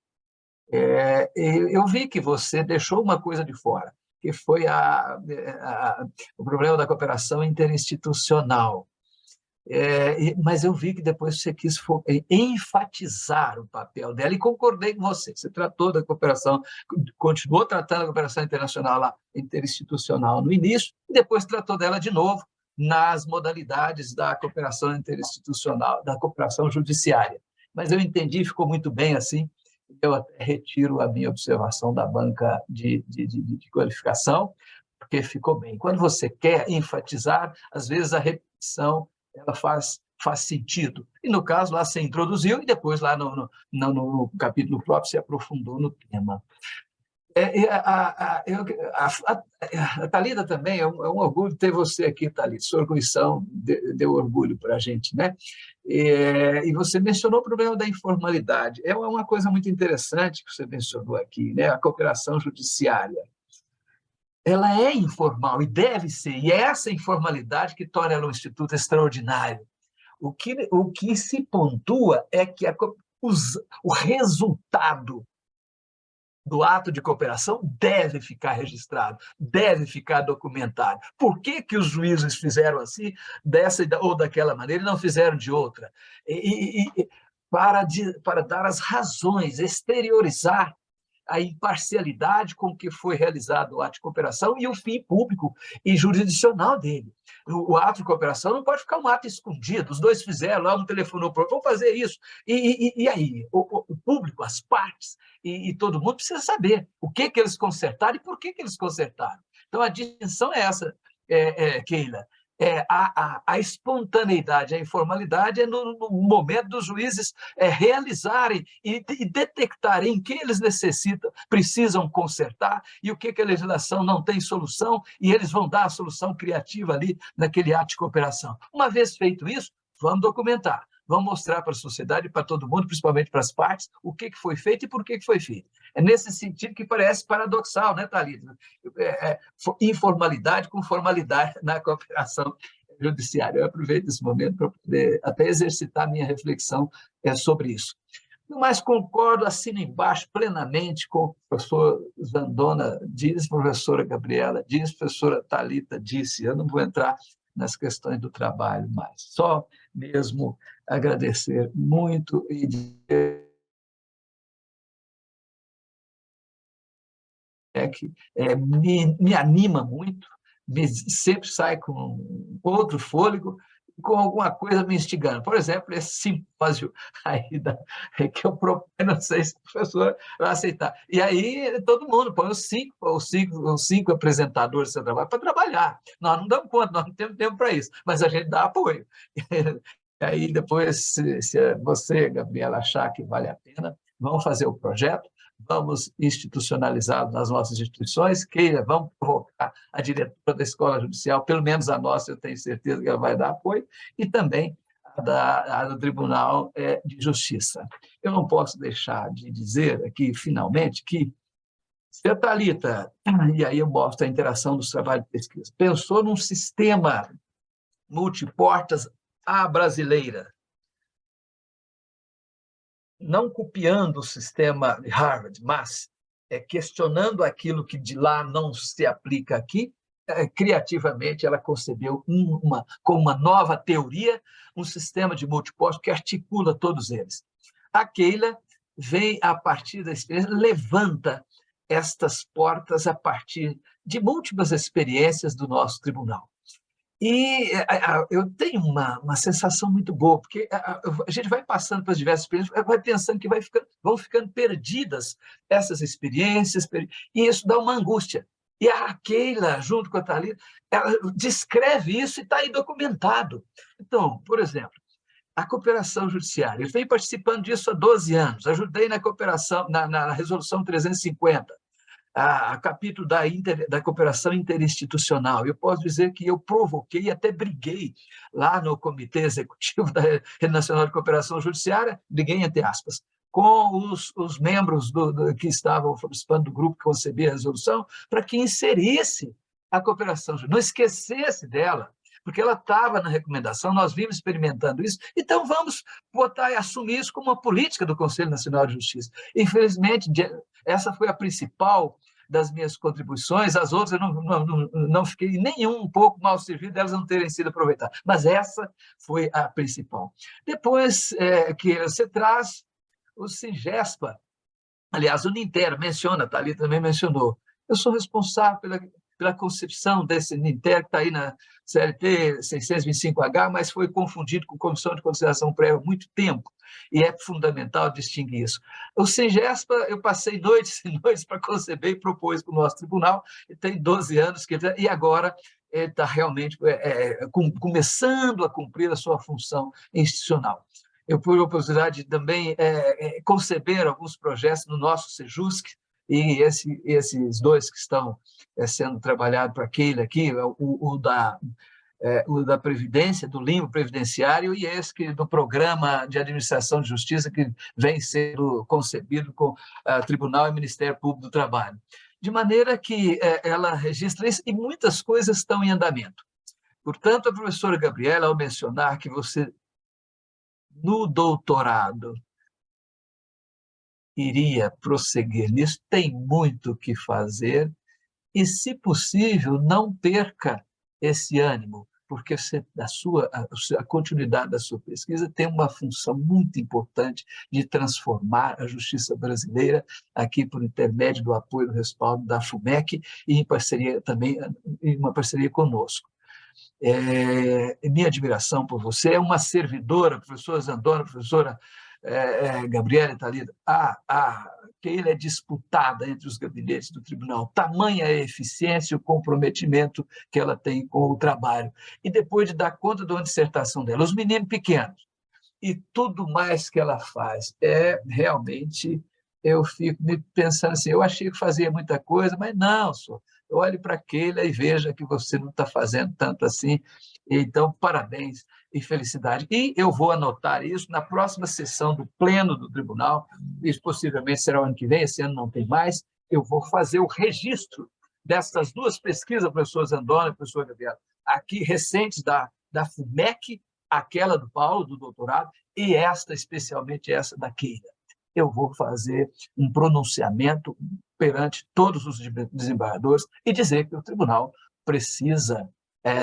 Eu vi que você deixou uma coisa de fora, que foi o problema da cooperação interinstitucional. Mas eu vi que depois você quis enfatizar o papel dela, e concordei com você. Você tratou da cooperação, continuou tratando da cooperação internacional interinstitucional no início, e depois tratou dela de novo nas modalidades da cooperação interinstitucional, da cooperação judiciária. Mas eu entendi, ficou muito bem assim. Eu até retiro a minha observação da banca de qualificação, porque ficou bem. Quando você quer enfatizar, às vezes a repetição ela faz sentido. E, no caso, lá você introduziu, e depois, lá no capítulo próprio, se aprofundou no tema. A Thalita também, é um orgulho ter você aqui, Thalita. Sua arguição deu orgulho para a gente, né? E você mencionou o problema da informalidade. É uma coisa muito interessante que você mencionou aqui, né? A cooperação judiciária. Ela é informal e deve ser, e é essa informalidade que torna ela um instituto extraordinário. O que se pontua é que o resultado do ato de cooperação deve ficar registrado, deve ficar documentado. Por que os juízes fizeram assim, dessa ou daquela maneira, e não fizeram de outra? Para dar as razões, exteriorizar a imparcialidade com que foi realizado o ato de cooperação e o fim público e jurisdicional dele. O ato de cooperação não pode ficar um ato escondido, os dois fizeram, lá um telefonou para o outro, vamos fazer isso. E aí? O público, as partes e todo mundo precisa saber o que eles consertaram e por que eles consertaram. Então, a distinção é essa, Keila. A espontaneidade, a informalidade é no momento dos juízes realizarem e detectarem em que eles precisam consertar e o que a legislação não tem solução, e eles vão dar a solução criativa ali naquele ato de cooperação. Uma vez feito isso, vamos documentar, vamos mostrar para a sociedade, para todo mundo, principalmente para as partes, o que foi feito e por que foi feito. É nesse sentido que parece paradoxal, né, Thalita? Informalidade com formalidade na cooperação judiciária. Eu aproveito esse momento para poder até exercitar minha reflexão sobre isso. Mas concordo, assino embaixo plenamente com o professor Zandona diz, professora Gabriela diz, professora Thalita disse. Eu não vou entrar nas questões do trabalho mais, só mesmo agradecer muito e dizer que me anima muito, sempre sai com outro fôlego, com alguma coisa me instigando. Por exemplo, esse simpósio aí que eu proponho, não sei se o professor vai aceitar. E aí todo mundo põe os cinco apresentadores do seu trabalho para trabalhar. Nós não damos conta, nós não temos tempo para isso, mas a gente dá apoio. E aí depois, se você, Gabriela, achar que vale a pena, vamos fazer o projeto, vamos institucionalizá-lo nas nossas instituições, vamos provocar a diretora da Escola Judicial, pelo menos a nossa, eu tenho certeza que ela vai dar apoio, e também a do Tribunal de Justiça. Eu não posso deixar de dizer aqui, finalmente, que se a Thalita, e aí eu mostro a interação dos trabalhos de pesquisa, pensou num sistema multiportas à brasileira, não copiando o sistema de Harvard, mas questionando aquilo que de lá não se aplica aqui, criativamente ela concebeu com uma nova teoria, um sistema de multiportas que articula todos eles. A Keila vem, a partir da experiência, levanta estas portas a partir de múltiplas experiências do nosso tribunal. E eu tenho uma sensação muito boa, porque a gente vai passando pelas diversas experiências, vai pensando que vão ficando perdidas essas experiências, e isso dá uma angústia. E a Keila, junto com a Thalita, ela descreve isso e está aí documentado. Então, por exemplo, a cooperação judiciária. Eu venho participando disso há 12 anos, ajudei na cooperação, na Resolução 350, a capítulo da cooperação interinstitucional. Eu posso dizer que eu provoquei e até briguei lá no Comitê Executivo da Rede Nacional de Cooperação Judiciária, briguei entre aspas, com os membros que estavam participando do grupo que concebia a resolução, para que inserisse a cooperação judiciária, não esquecesse dela, porque ela estava na recomendação, nós vimos experimentando isso, então vamos botar e assumir isso como uma política do Conselho Nacional de Justiça. Infelizmente, essa foi a principal das minhas contribuições, as outras eu não fiquei nem um pouco mal servido delas não terem sido aproveitadas, mas essa foi a principal. Depois que você traz o Singespa, aliás, o Ninter menciona, a Thalita também mencionou, eu sou responsável pela concepção desse Ninter, que está aí na CLT 625H, mas foi confundido com Comissão de Consideração Prévia há muito tempo, e é fundamental distinguir isso. O Singespa, eu passei noites e noites para conceber e propor isso para o nosso tribunal, e tem 12 anos, e agora ele está realmente começando a cumprir a sua função institucional. Eu tive a oportunidade de também conceber alguns projetos no nosso Sejusc, e esses dois que estão sendo trabalhados para aquele aqui, o da Previdência, do limbo previdenciário, e esse do Programa de Administração de Justiça, que vem sendo concebido com Tribunal e Ministério Público do Trabalho. De maneira que ela registra isso, e muitas coisas estão em andamento. Portanto, a professora Gabriela, ao mencionar que você, no doutorado, iria prosseguir nisso, tem muito o que fazer, e, se possível, não perca esse ânimo, porque a continuidade da sua pesquisa tem uma função muito importante de transformar a justiça brasileira, aqui por intermédio do apoio e do respaldo da FUMEC, e em parceria também, em uma parceria conosco. Minha admiração por você, é uma servidora, professora Zandona, professora Gabriela e Thalita, que ele é disputada entre os gabinetes do tribunal, tamanha a eficiência e o comprometimento que ela tem com o trabalho. E depois de dar conta de uma dissertação dela, os meninos pequenos, e tudo mais que ela faz, realmente, eu fico me pensando assim, eu achei que fazia muita coisa, mas não, senhor, olhe para aquele e veja que você não está fazendo tanto assim, então, parabéns e felicidade. E eu vou anotar isso na próxima sessão do Pleno do Tribunal, isso possivelmente será o ano que vem, esse ano não tem mais, eu vou fazer o registro dessas duas pesquisas, professor Zandona e professor Gabriela, aqui recentes da FUMEC, aquela do Paulo, do doutorado, e especialmente essa da Keila. Eu vou fazer um pronunciamento perante todos os desembargadores e dizer que o tribunal precisa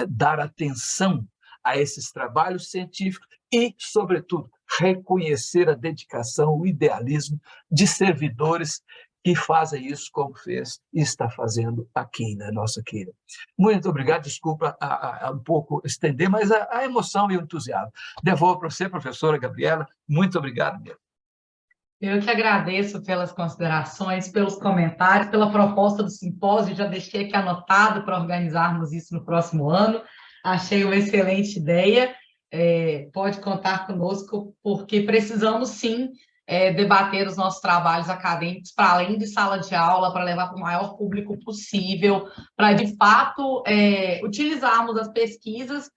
dar atenção a esses trabalhos científicos e, sobretudo, reconhecer a dedicação, o idealismo de servidores que fazem isso como fez e está fazendo a Keila, a nossa Keila. Muito obrigado, desculpa um pouco estender, mas a emoção e o entusiasmo. Devolvo para você, professora Gabriela, muito obrigado mesmo. Eu que agradeço pelas considerações, pelos comentários, pela proposta do simpósio, já deixei aqui anotado para organizarmos isso no próximo ano. Achei uma excelente ideia, pode contar conosco, porque precisamos sim debater os nossos trabalhos acadêmicos para além de sala de aula, para levar para o maior público possível, para, de fato, utilizarmos as pesquisas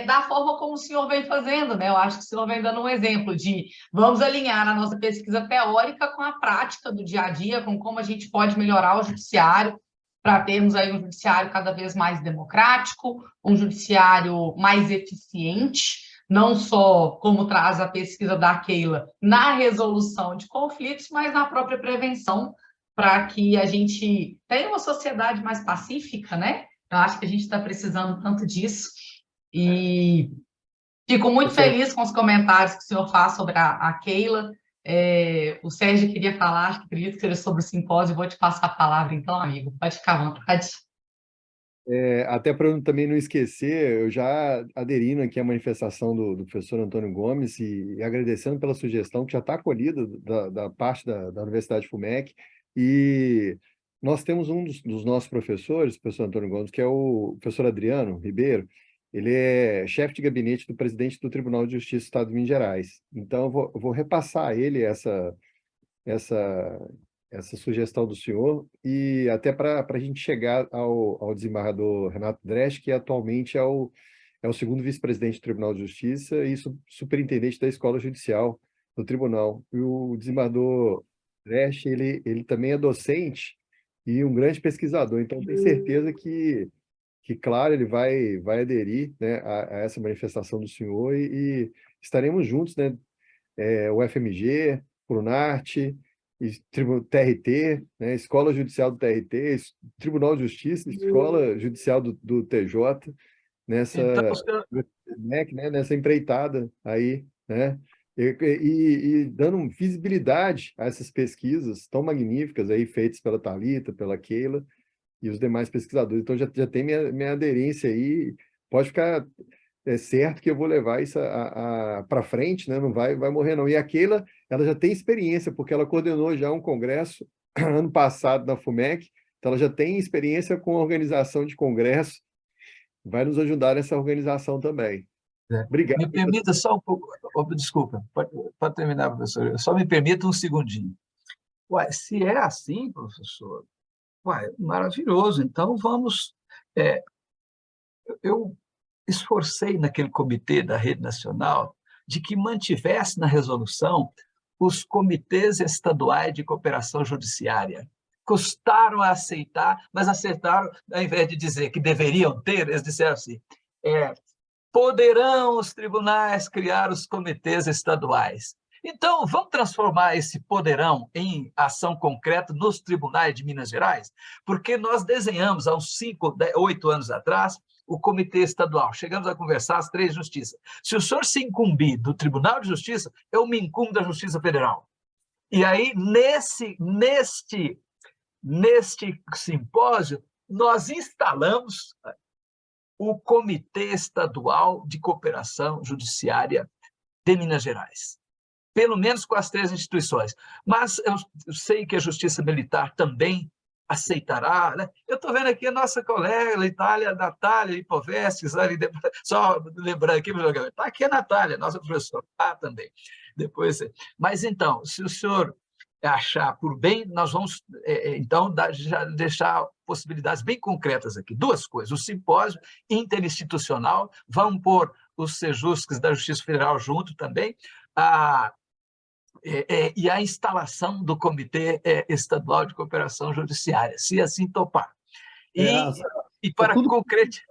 da forma como o senhor vem fazendo, né? Eu acho que o senhor vem dando um exemplo de vamos alinhar a nossa pesquisa teórica com a prática do dia a dia, com como a gente pode melhorar o judiciário, para termos aí um judiciário cada vez mais democrático, um judiciário mais eficiente, não só como traz a pesquisa da Keila na resolução de conflitos, mas na própria prevenção, para que a gente tenha uma sociedade mais pacífica, né? Eu acho que a gente está precisando tanto disso. E fico muito feliz com os comentários que o senhor faz sobre a Keila. O Sérgio queria falar, acho que acredito que seja sobre o simpósio, vou te passar a palavra então, amigo, pode ficar à vontade. Até para eu também não esquecer, eu já aderindo aqui à manifestação do professor Antônio Gomes e agradecendo pela sugestão que já está acolhida da parte da Universidade FUMEC, e nós temos um dos nossos professores, o professor Antônio Gomes, que é o professor Adriano Ribeiro. Ele é chefe de gabinete do presidente do Tribunal de Justiça do Estado de Minas Gerais. Então, eu vou repassar a ele essa sugestão do senhor, e até para a gente chegar ao desembargador Renato Dresch, que atualmente é o segundo vice-presidente do Tribunal de Justiça e superintendente da Escola Judicial do Tribunal. E o desembargador Dresch, ele também é docente e um grande pesquisador, então tenho certeza que claro, ele vai aderir, né, a essa manifestação do senhor e estaremos juntos, né, o FMG, Prunarte, TRT, né, Escola Judicial do TRT, Tribunal de Justiça, Escola Judicial do TJ, nessa, né, nessa empreitada aí, né, e dando visibilidade a essas pesquisas tão magníficas aí feitas pela Thalita, pela Keila, e os demais pesquisadores. Então, já tem minha aderência aí, pode ficar certo que eu vou levar isso para frente, né? Não vai morrer, não. E a Keila, ela já tem experiência, porque ela coordenou já um congresso ano passado na FUMEC, então ela já tem experiência com a organização de congresso, vai nos ajudar nessa organização também. Obrigado. Me permita só um pouco, desculpa, pode terminar, professor, só me permita um segundinho. Ué, se é assim, professor, maravilhoso. Então, vamos... eu esforcei naquele comitê da Rede Nacional de que mantivesse na resolução os comitês estaduais de cooperação judiciária. Custaram a aceitar, mas aceitaram, ao invés de dizer que deveriam ter, eles disseram assim, poderão os tribunais criar os comitês estaduais. Então, vamos transformar esse poderão em ação concreta nos tribunais de Minas Gerais? Porque nós desenhamos, há uns 8 anos atrás, o Comitê Estadual. Chegamos a conversar as 3 justiças. Se o senhor se incumbir do Tribunal de Justiça, eu me incumbo da Justiça Federal. E aí, neste simpósio, nós instalamos o Comitê Estadual de Cooperação Judiciária de Minas Gerais. Pelo menos com as 3 instituições. Mas eu sei que a Justiça Militar também aceitará, né? Eu estou vendo aqui a nossa colega da Itália, Natália Lipovetsky, só lembrando aqui, está aqui a Natália, nossa professora, também. Depois, mas então, se o senhor achar por bem, nós vamos, então, já deixar possibilidades bem concretas aqui. 2 coisas, o simpósio interinstitucional, vamos pôr os sejusques da Justiça Federal junto também, e a instalação do Comitê Estadual de Cooperação Judiciária, se assim topar. E para concretizar...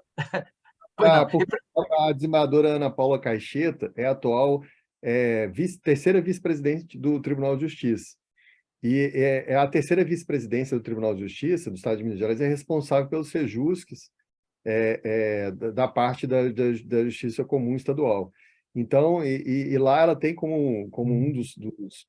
A desembargadora Ana Paula Caixeta é a atual terceira vice-presidente do Tribunal de Justiça. E a terceira vice-presidência do Tribunal de Justiça do Estado de Minas Gerais é responsável pelos sejusques da parte da Justiça Comum Estadual. Então, e lá ela tem como um dos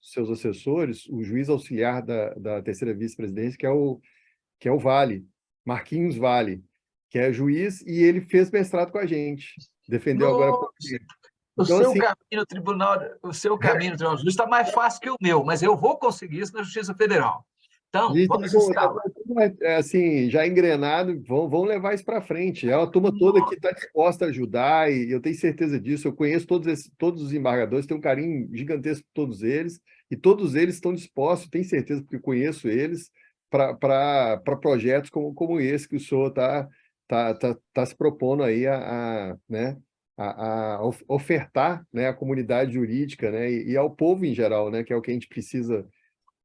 seus assessores o juiz auxiliar da terceira vice-presidência, que é o Vale, Marquinhos Vale, que é juiz, e ele fez mestrado com a gente, defendeu agora. O Então, seu assim, caminho no Tribunal de Justiça está mais fácil que o meu, mas eu vou conseguir isso na Justiça Federal. Então, vamos instalar. Assim, já engrenado, vão levar isso para frente. É uma turma toda que está disposta a ajudar, e eu tenho certeza disso. Eu conheço todos os embargadores, tenho um carinho gigantesco por todos eles, e todos eles estão dispostos, tenho certeza, porque eu conheço eles, para projetos como esse que o senhor está se propondo aí né, a ofertar, né, à comunidade jurídica, né, e ao povo em geral, né, que é o que a gente precisa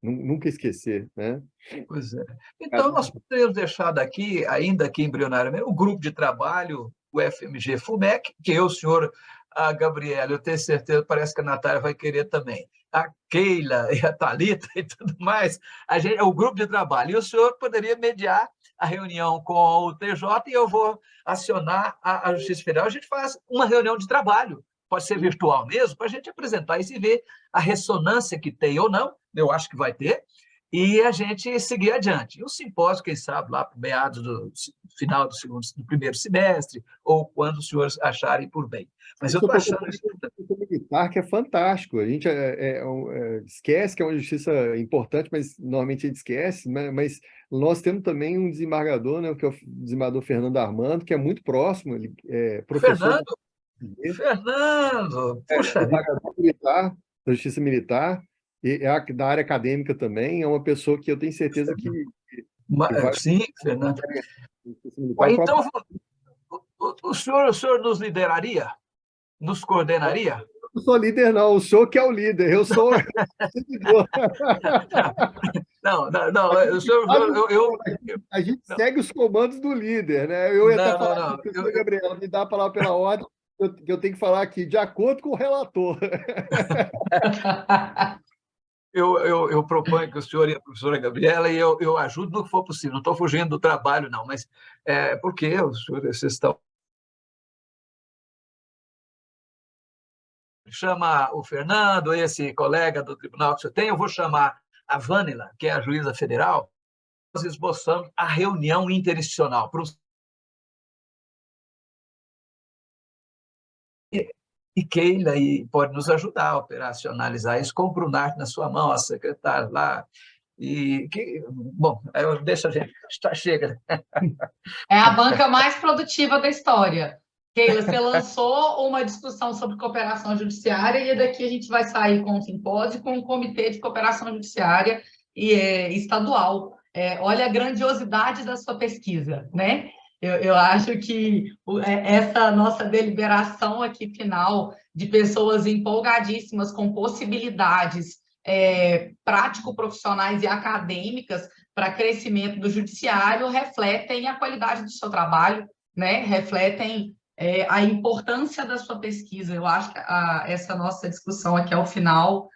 nunca esquecer, né? Pois é. Então, nós podemos deixar daqui, ainda aqui embrionariamente, o grupo de trabalho, o FMG FUMEC, que eu, o senhor, a Gabriela, eu tenho certeza, parece que a Natália vai querer também, a Keila e a Thalita e tudo mais, é o grupo de trabalho. E o senhor poderia mediar a reunião com o TJ e eu vou acionar a Justiça Federal. A gente faz uma reunião de trabalho, pode ser virtual mesmo, para a gente apresentar isso e ver a ressonância que tem ou não, eu acho que vai ter, e a gente seguir adiante. E o simpósio, quem sabe, lá para meados do final do primeiro semestre, ou quando os senhores acharem por bem. Mas eu estou achando isso... militar, que é fantástico. A gente esquece que é uma justiça importante, mas normalmente a gente esquece, né? Mas nós temos também um desembargador, né, que é o desembargador Fernando Armando, que é muito próximo, ele é professor... Fernando! Puxa vida! Militar, da Justiça Militar, e da área acadêmica também, é uma pessoa que eu tenho certeza que vai... Sim, Fernando. Então, o senhor nos lideraria? Nos coordenaria? Eu não sou líder, não. O senhor que é o líder. Eu sou seguidor. Não. A gente segue os comandos do líder, né? Eu ia estar falando, Gabriela, me dá a palavra pela ordem, que eu tenho que falar aqui, de acordo com o relator. Eu proponho que o senhor e a professora Gabriela, e eu ajudo no que for possível. Não estou fugindo do trabalho, não, mas porque os senhores estão... Chama o Fernando, esse colega do tribunal que você tem, eu vou chamar a Vânila, que é a juíza federal, nós esboçamos a reunião interinstitucional. E Keila pode nos ajudar a operacionalizar isso, com o Brunart na sua mão, a secretária lá. Bom, deixa a gente... Chega. É a banca mais produtiva da história. Keila, você lançou uma discussão sobre cooperação judiciária e daqui a gente vai sair com um simpósio com um comitê de cooperação judiciária estadual. Olha a grandiosidade da sua pesquisa, né? Eu acho que essa nossa deliberação aqui final de pessoas empolgadíssimas com possibilidades prático-profissionais e acadêmicas para crescimento do judiciário refletem a qualidade do seu trabalho, né? Refletem a importância da sua pesquisa. Eu acho que essa nossa discussão aqui ao final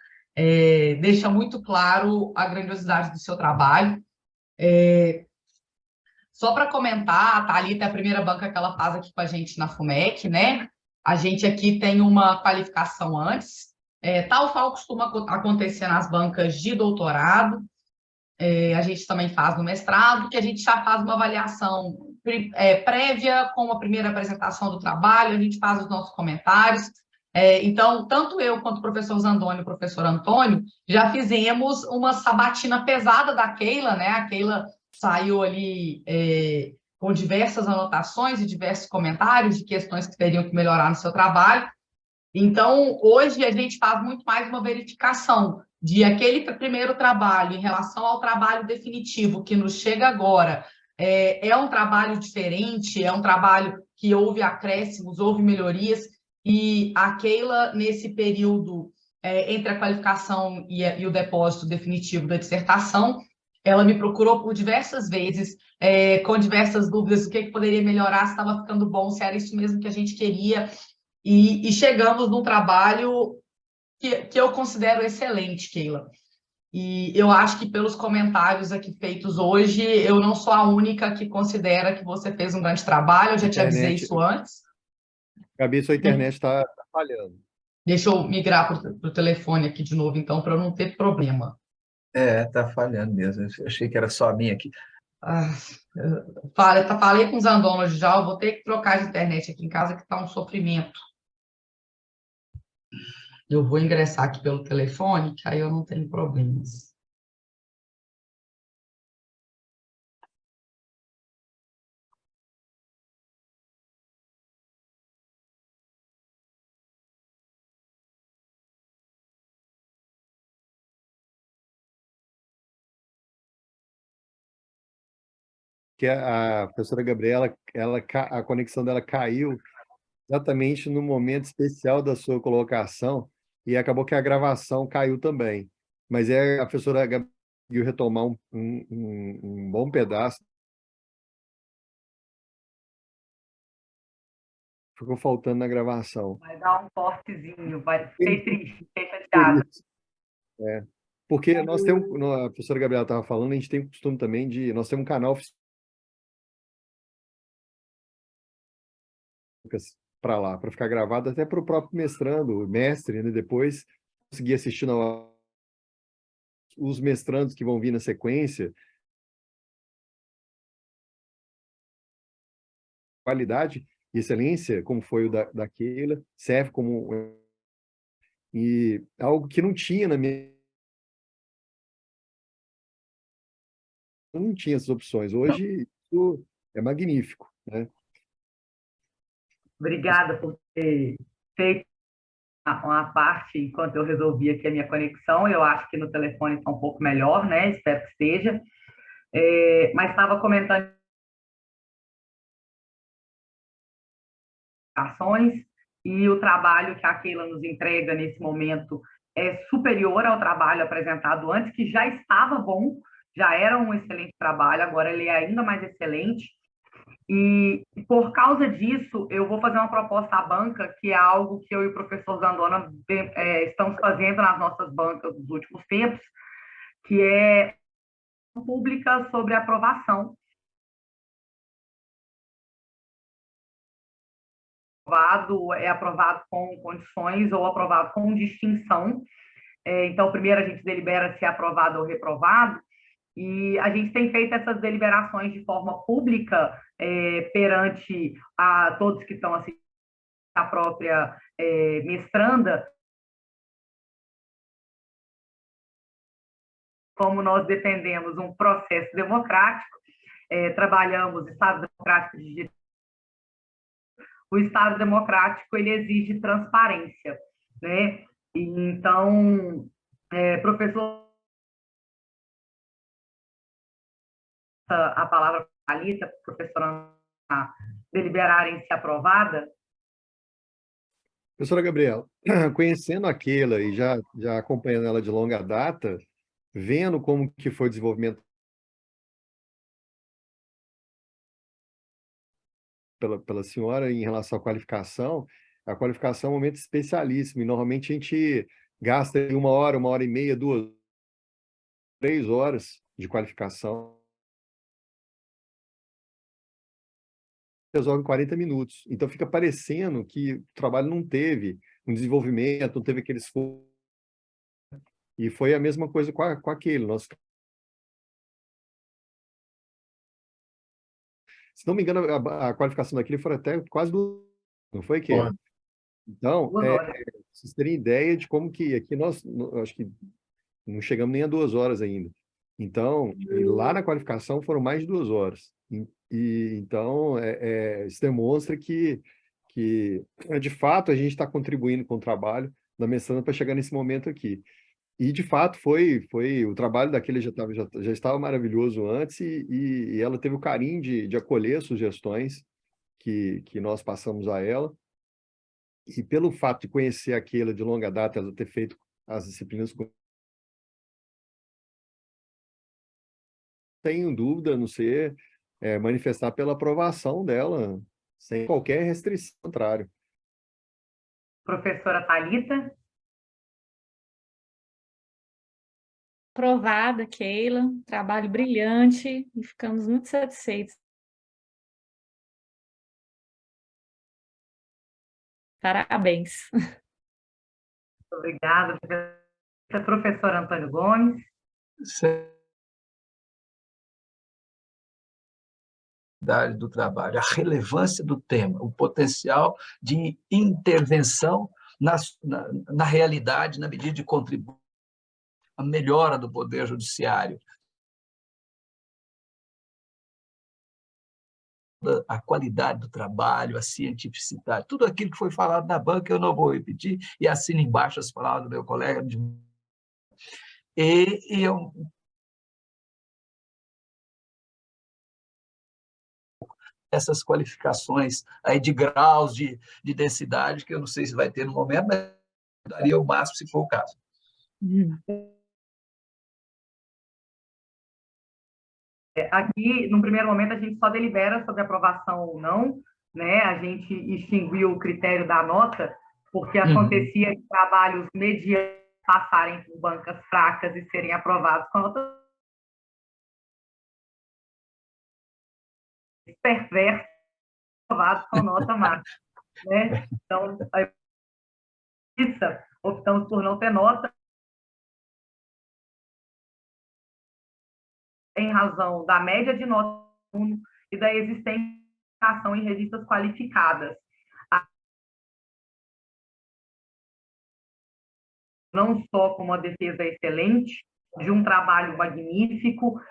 deixa muito claro a grandiosidade do seu trabalho. Só para comentar, a Thalita é a primeira banca que ela faz aqui com a gente na FUMEC, né? A gente aqui tem uma qualificação antes, tal qual costuma acontecer nas bancas de doutorado, a gente também faz no mestrado, que a gente já faz uma avaliação prévia, com a primeira apresentação do trabalho, a gente faz os nossos comentários. Então, tanto eu quanto o professor Zandoni e o professor Antônio já fizemos uma sabatina pesada da Keila, né? A Keila saiu ali com diversas anotações e diversos comentários de questões que teriam que melhorar no seu trabalho. Então, hoje a gente faz muito mais uma verificação de aquele primeiro trabalho em relação ao trabalho definitivo que nos chega agora. É um trabalho diferente, é um trabalho que houve acréscimos, houve melhorias, e a Keila, nesse período entre a qualificação e o depósito definitivo da dissertação, ela me procurou por diversas vezes, com diversas dúvidas, o que poderia melhorar, se estava ficando bom, se era isso mesmo que a gente queria, e chegamos num trabalho que eu considero excelente, Keila. E eu acho que pelos comentários aqui feitos hoje, eu não sou a única que considera que você fez um grande trabalho, eu já te avisei Internet, isso antes. Gabi, sua internet está falhando. Deixa eu migrar para o telefone aqui de novo, então, para eu não ter problema. Tá falhando mesmo. Eu achei que era só a minha aqui. Ah, falei com os Andonas já, eu vou ter que trocar de internet aqui em casa, que está um sofrimento. Eu vou ingressar aqui pelo telefone, que aí eu não tenho problemas. Que a professora Gabriela, a conexão dela caiu exatamente no momento especial da sua colocação e acabou que a gravação caiu também. Mas a professora Gabriela conseguiu retomar um bom pedaço. Ficou faltando na gravação. Vai dar um cortezinho, vai ser triste, fiquei Por chateada. isso. Porque nós temos, a professora Gabriela estava falando, a gente tem o costume também nós temos um canal para lá, para ficar gravado até para o próprio mestrando, o mestre, né? Depois conseguir assistir os mestrandos que vão vir na sequência. Qualidade e excelência, como foi o da Keila, serve como e algo que não tinha na minha, não tinha essas opções. Hoje isso é magnífico, né? Obrigada por ter feito uma parte enquanto eu resolvi aqui a minha conexão. Eu acho que no telefone está um pouco melhor, né? Espero que esteja. Mas estava comentando ações e o trabalho que a Keila nos entrega nesse momento é superior ao trabalho apresentado antes, que já estava bom, já era um excelente trabalho, agora ele é ainda mais excelente. E por causa disso, eu vou fazer uma proposta à banca, que é algo que eu e o professor Zandona estamos fazendo nas nossas bancas nos últimos tempos, que é pública sobre aprovação. É aprovado com condições ou aprovado com distinção. Então, primeiro a gente delibera se é aprovado ou reprovado, e a gente tem feito essas deliberações de forma pública perante a todos que estão assistindo a própria mestranda, como nós defendemos um processo democrático, trabalhamos Estado Democrático de Direito. O Estado Democrático ele exige transparência, né? Então, professor, a palavra para a Thalita, professora, deliberarem se aprovada. Professora Gabriela, conhecendo a Keila e já acompanhando ela de longa data, vendo como que foi o desenvolvimento pela senhora em relação à qualificação, a qualificação é um momento especialíssimo, e normalmente a gente gasta 1 hora e meia, 2, 3 horas de qualificação, resolve em 40 minutos. Então fica parecendo que o trabalho não teve um desenvolvimento, não teve aquele esforço. E foi a mesma coisa com aquele. Se não me engano, a qualificação daquele foi até quase do... Não foi, Keila? Então, vocês terem ideia de como que aqui nós, acho que não chegamos nem a 2 horas ainda. Então, lá na qualificação foram mais de 2 horas. Então, isso demonstra que, de fato, a gente está contribuindo com o trabalho da mestranda para chegar nesse momento aqui. E, de fato, foi o trabalho daquele já estava maravilhoso antes e ela teve o carinho de acolher as sugestões que nós passamos a ela. E pelo fato de conhecer aquela de longa data, ela ter feito as disciplinas, tenho dúvida, não sei, manifestar pela aprovação dela, sem qualquer restrição, ao contrário. Professora Thalita. Aprovada, Keila, trabalho brilhante e ficamos muito satisfeitos. Parabéns. Obrigada, professor Antônio Gomes. Do trabalho, a relevância do tema, o potencial de intervenção na realidade, na medida de contribuir à melhora do poder judiciário, a qualidade do trabalho, a cientificidade, tudo aquilo que foi falado na banca, eu não vou repetir, e assino embaixo as palavras do meu colega. E eu essas qualificações aí de graus de densidade, que eu não sei se vai ter no momento, mas daria o máximo se for o caso. Aqui, no primeiro momento, a gente só delibera sobre aprovação ou não, né? A gente extinguiu o critério da nota, porque acontecia de trabalhos medianos passarem por bancas fracas e serem aprovados com nota perversa, aprovados com nota máxima, né? Então, optamos por não ter nota, em razão da média de nota e da existência em revistas qualificadas. Não só com uma defesa excelente, de um trabalho magnífico,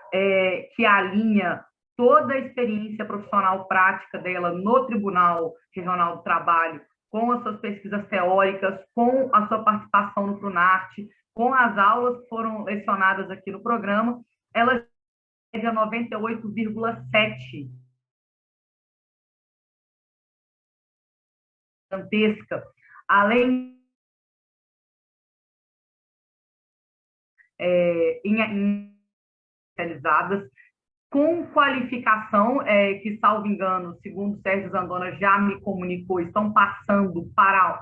que alinha toda a experiência profissional prática dela no Tribunal Regional do Trabalho, com as suas pesquisas teóricas, com a sua participação no PRUNARTE, com as aulas que foram lecionadas aqui no programa, ela chega a 98,7. Gigantesca. Além em especializadas, com qualificação, que, salvo engano, segundo Sérgio Zandona já me comunicou, estão passando para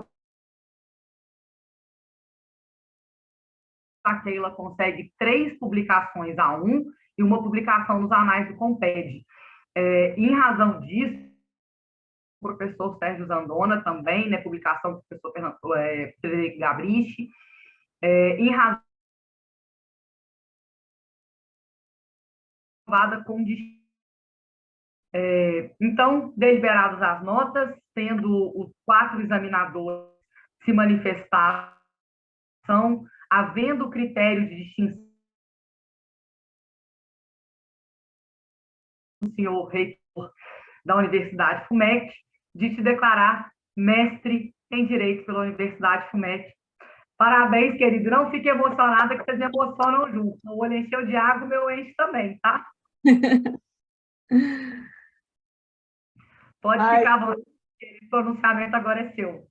a Keila consegue 3 publicações a 1 e uma publicação nos anais do Comped. Em razão disso, o professor Sérgio Zandona também, né, publicação do professor Frederico Gabrichi, em razão com então, deliberadas as notas, tendo os 4 examinadores se manifestaram, havendo critério de distinção do senhor reitor da Universidade FUMEC, de se declarar mestre em Direito pela Universidade FUMEC. Parabéns, querido. Não fique emocionada, que vocês me emocionam junto. O olho encheu de água, o meu enche também, tá? Pode ficar à vontade, o pronunciamento agora é seu.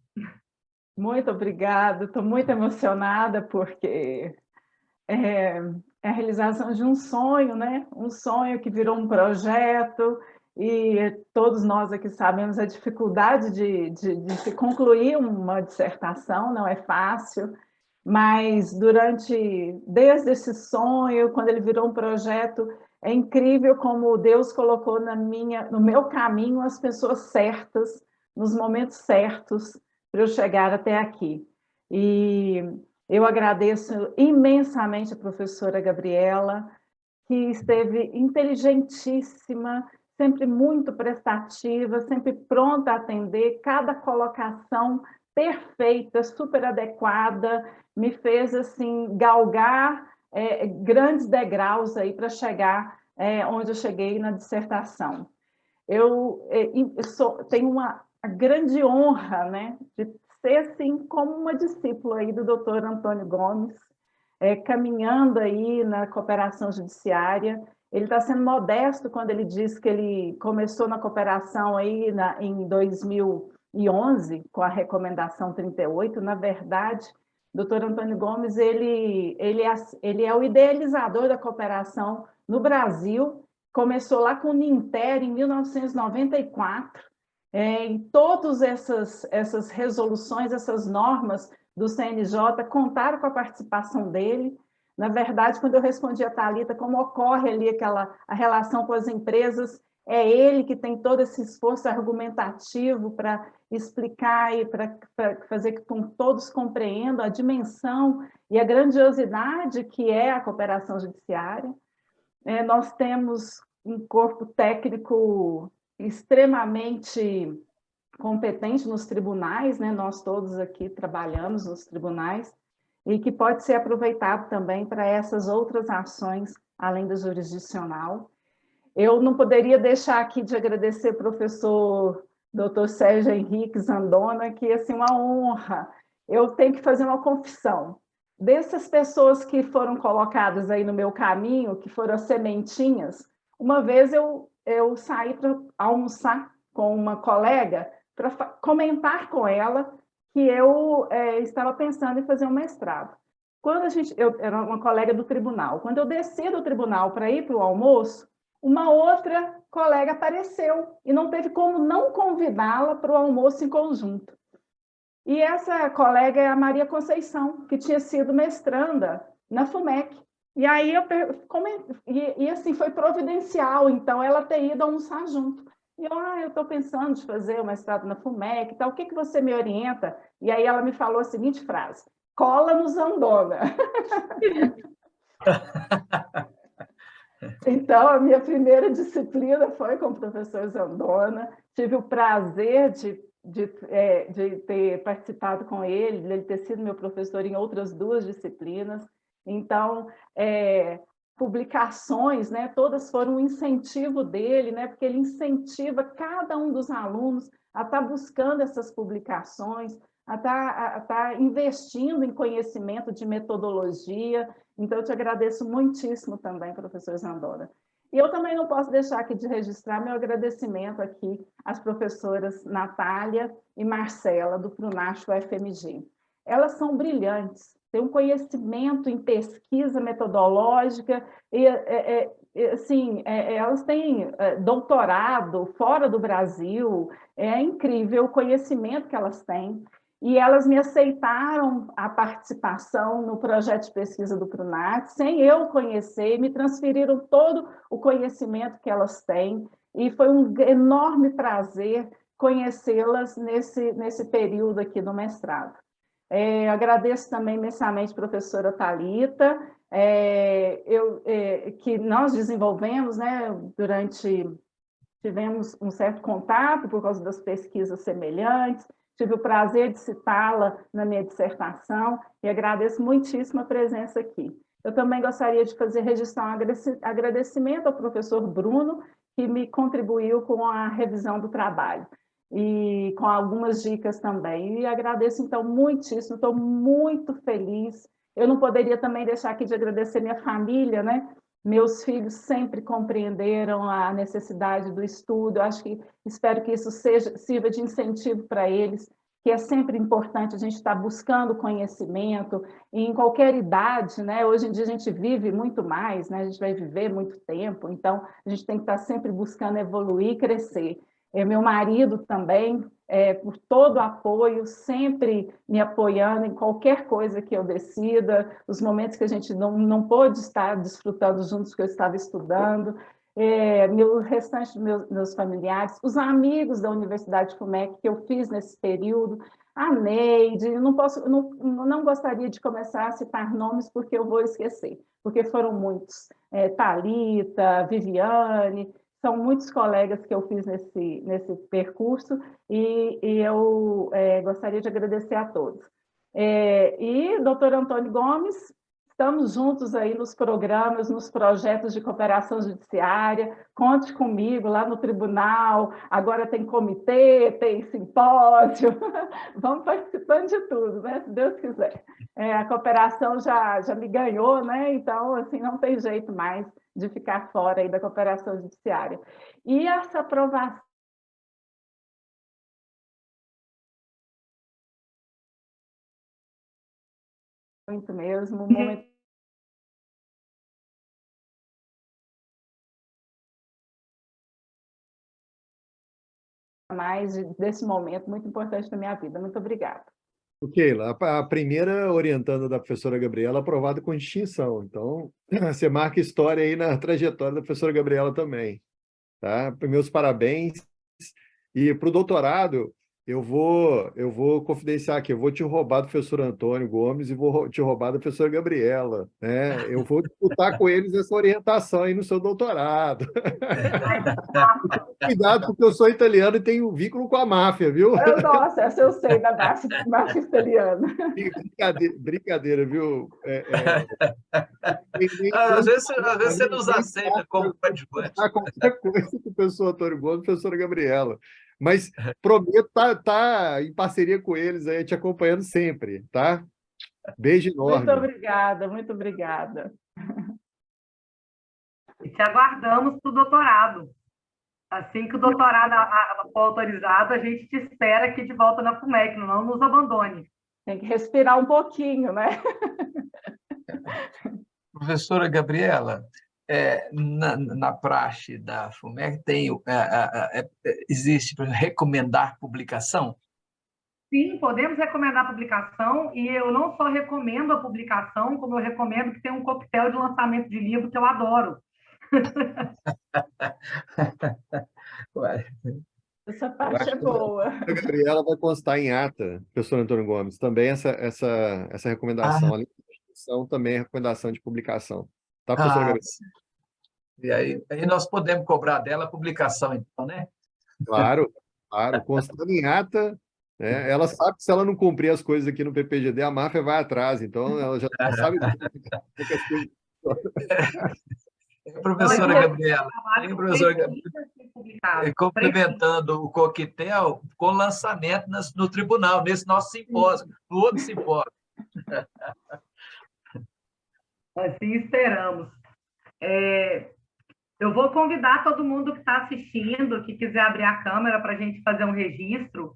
Muito obrigada, estou muito emocionada, porque é a realização de um sonho, né? Um sonho que virou um projeto, e todos nós aqui sabemos a dificuldade de se concluir uma dissertação, não é fácil, mas desde esse sonho, quando ele virou um projeto, é incrível como Deus colocou no meu caminho as pessoas certas, nos momentos certos, para eu chegar até aqui. E eu agradeço imensamente a professora Gabriela, que esteve inteligentíssima, sempre muito prestativa, sempre pronta a atender, cada colocação perfeita, super adequada, me fez assim galgar grandes degraus aí para chegar onde eu cheguei na dissertação. Eu tenho uma grande honra, né, de ser assim como uma discípula aí do Dr. Antônio Gomes, caminhando aí na cooperação judiciária. Ele está sendo modesto quando ele diz que ele começou na cooperação aí em 2011, com a recomendação 38. Na verdade, o Dr. Antônio Gomes ele é o idealizador da cooperação no Brasil. Começou lá com o Ninter, em 1994, em todas essas resoluções, essas normas do CNJ contaram com a participação dele. Na verdade, quando eu respondi a Thalita, como ocorre ali a relação com as empresas, é ele que tem todo esse esforço argumentativo para explicar e para fazer com que todos compreendam a dimensão e a grandiosidade que é a cooperação judiciária. Nós temos um corpo técnico extremamente competente nos tribunais, né? Nós todos aqui trabalhamos nos tribunais, e que pode ser aproveitado também para essas outras ações, além da jurisdicional. Eu não poderia deixar aqui de agradecer ao professor Dr. Sérgio Henrique Zandona, que assim, uma honra. Eu tenho que fazer uma confissão. Dessas pessoas que foram colocadas aí no meu caminho, que foram as sementinhas, uma vez eu saí para almoçar com uma colega para comentar com ela que eu estava pensando em fazer um mestrado. Eu era uma colega do tribunal. Quando eu desci do tribunal para ir para o almoço, uma outra colega apareceu e não teve como não convidá-la para o almoço em conjunto. E essa colega é a Maria Conceição, que tinha sido mestranda na FUMEC. E aí assim, foi providencial, então, ela ter ido almoçar junto. E eu estou pensando de fazer o mestrado na FUMEC, tal, o que você me orienta? E aí ela me falou a seguinte frase: cola no Zandona. Então, a minha primeira disciplina foi com o professor Zandona. Tive o prazer de ter participado com ele, de ele ter sido meu professor em outras 2 disciplinas. Então, publicações, né, todas foram um incentivo dele, né, porque ele incentiva cada um dos alunos a estar buscando essas publicações, a estar investindo em conhecimento de metodologia. Então, eu te agradeço muitíssimo também, professor Zandona. E eu também não posso deixar aqui de registrar meu agradecimento aqui às professoras Natália e Marcela, do Prunacho UFMG. Elas são brilhantes, têm um conhecimento em pesquisa metodológica, elas têm doutorado fora do Brasil, é incrível o conhecimento que elas têm. E elas me aceitaram a participação no projeto de pesquisa do Prunac, sem eu conhecer, me transferiram todo o conhecimento que elas têm, e foi um enorme prazer conhecê-las nesse período aqui do mestrado. Agradeço também imensamente a professora Thalita, que nós desenvolvemos, né, tivemos um certo contato por causa das pesquisas semelhantes. Tive o prazer de citá-la na minha dissertação e agradeço muitíssimo a presença aqui. Eu também gostaria de registrar um agradecimento ao professor Bruno, que me contribuiu com a revisão do trabalho e com algumas dicas também. E agradeço, então, muitíssimo, estou muito feliz. Eu não poderia também deixar aqui de agradecer minha família, né? Meus filhos sempre compreenderam a necessidade do estudo. Espero que isso sirva de incentivo para eles, que é sempre importante a gente estar buscando conhecimento, e em qualquer idade, né? Hoje em dia a gente vive muito mais, né? A gente vai viver muito tempo, então a gente tem que estar sempre buscando evoluir e crescer. Meu marido também, por todo o apoio, sempre me apoiando em qualquer coisa que eu decida, os momentos que a gente não pôde estar desfrutando juntos, que eu estava estudando, o restante dos meus familiares, os amigos da Universidade FUMEC que eu fiz nesse período, a Neide, não gostaria de começar a citar nomes porque eu vou esquecer, porque foram muitos, Thalita, Viviane, são muitos colegas que eu fiz nesse percurso, e eu gostaria de agradecer a todos. E doutor Antônio Gomes, estamos juntos aí nos programas, nos projetos de cooperação judiciária, conte comigo lá no tribunal, agora tem comitê, tem simpósio, vamos participando de tudo, né? Se Deus quiser. A cooperação já me ganhou, né? Então, assim, não tem jeito mais de ficar fora aí da cooperação judiciária. E essa aprovação muito mesmo, momento mais desse momento muito importante na minha vida. Muito obrigada. Keila, a primeira orientanda da professora Gabriela aprovada com distinção. Então, você marca história aí na trajetória da professora Gabriela também. Tá? Meus parabéns. E para o doutorado, eu vou confidenciar aqui, eu vou te roubar do professor Antônio Gomes e vou te roubar da professora Gabriela. Né? Eu vou disputar com eles essa orientação aí no seu doutorado. Cuidado, porque eu sou italiano e tenho vínculo com a máfia, viu? Nossa, essa eu sei da máfia italiana. Brincadeira, viu? Às vezes você nos aceita como coadjuvante. Qualquer coisa com o professor Antônio Gomes e a professora Gabriela. Mas prometo estar em parceria com eles aí, te acompanhando sempre, tá? Beijo enorme. Muito obrigada, muito obrigada. E te aguardamos para o doutorado. Assim que o doutorado for autorizado, a gente te espera aqui de volta na FUMEC, não nos abandone. Tem que respirar um pouquinho, né? Professora Gabriela, na praxe da FUMEC existe para recomendar publicação? Sim, podemos recomendar a publicação, e eu não só recomendo a publicação, como eu recomendo que tenha um coquetel de lançamento de livro, que eu adoro. Essa parte é boa. A Gabriela vai constar em ata, professor Antônio Gomes, também essa recomendação. Além da instituição, também a recomendação de publicação. Tá, professora Gabriela? E aí nós podemos cobrar dela a publicação, então, né? Claro, constando em ata, né? Ela sabe que se ela não cumprir as coisas aqui no PPGD, a máfia vai atrás, então ela já sabe que as coisas... Professora Gabriela, complementando o coquetel com lançamento no tribunal, nesse nosso simpósio, no outro simpósio. Assim esperamos. Eu vou convidar todo mundo que está assistindo, que quiser abrir a câmera para a gente fazer um registro.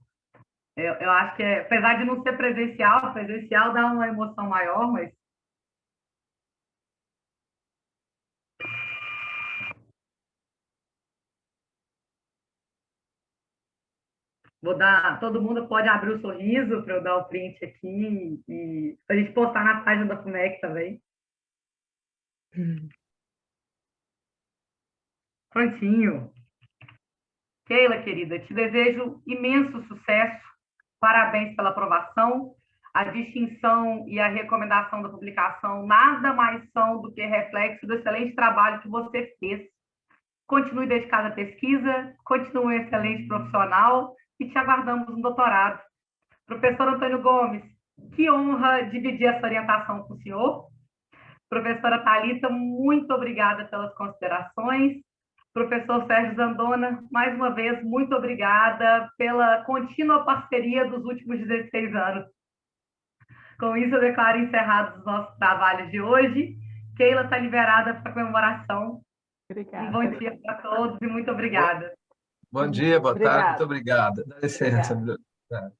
Eu acho que, apesar de não ser presencial dá uma emoção maior, mas... Todo mundo pode abrir o sorriso para eu dar o print aqui e a gente postar na página da FUMEC também. Prontinho. Keila, querida, te desejo imenso sucesso, parabéns pela aprovação. A distinção e a recomendação da publicação nada mais são do que reflexo do excelente trabalho que você fez. Continue dedicada à pesquisa, continue um excelente profissional e te aguardamos no doutorado. Professor Antônio Gomes, que honra dividir essa orientação com o senhor. Professora Thalita, muito obrigada pelas considerações. Professor Sérgio Zandona, mais uma vez, muito obrigada pela contínua parceria dos últimos 16 anos. Com isso, eu declaro encerrados os nossos trabalhos de hoje. Keila está liberada para a comemoração. Obrigada. Um bom dia para todos e muito obrigada. Bom dia, boa tarde, muito obrigada. Dá licença. Obrigada.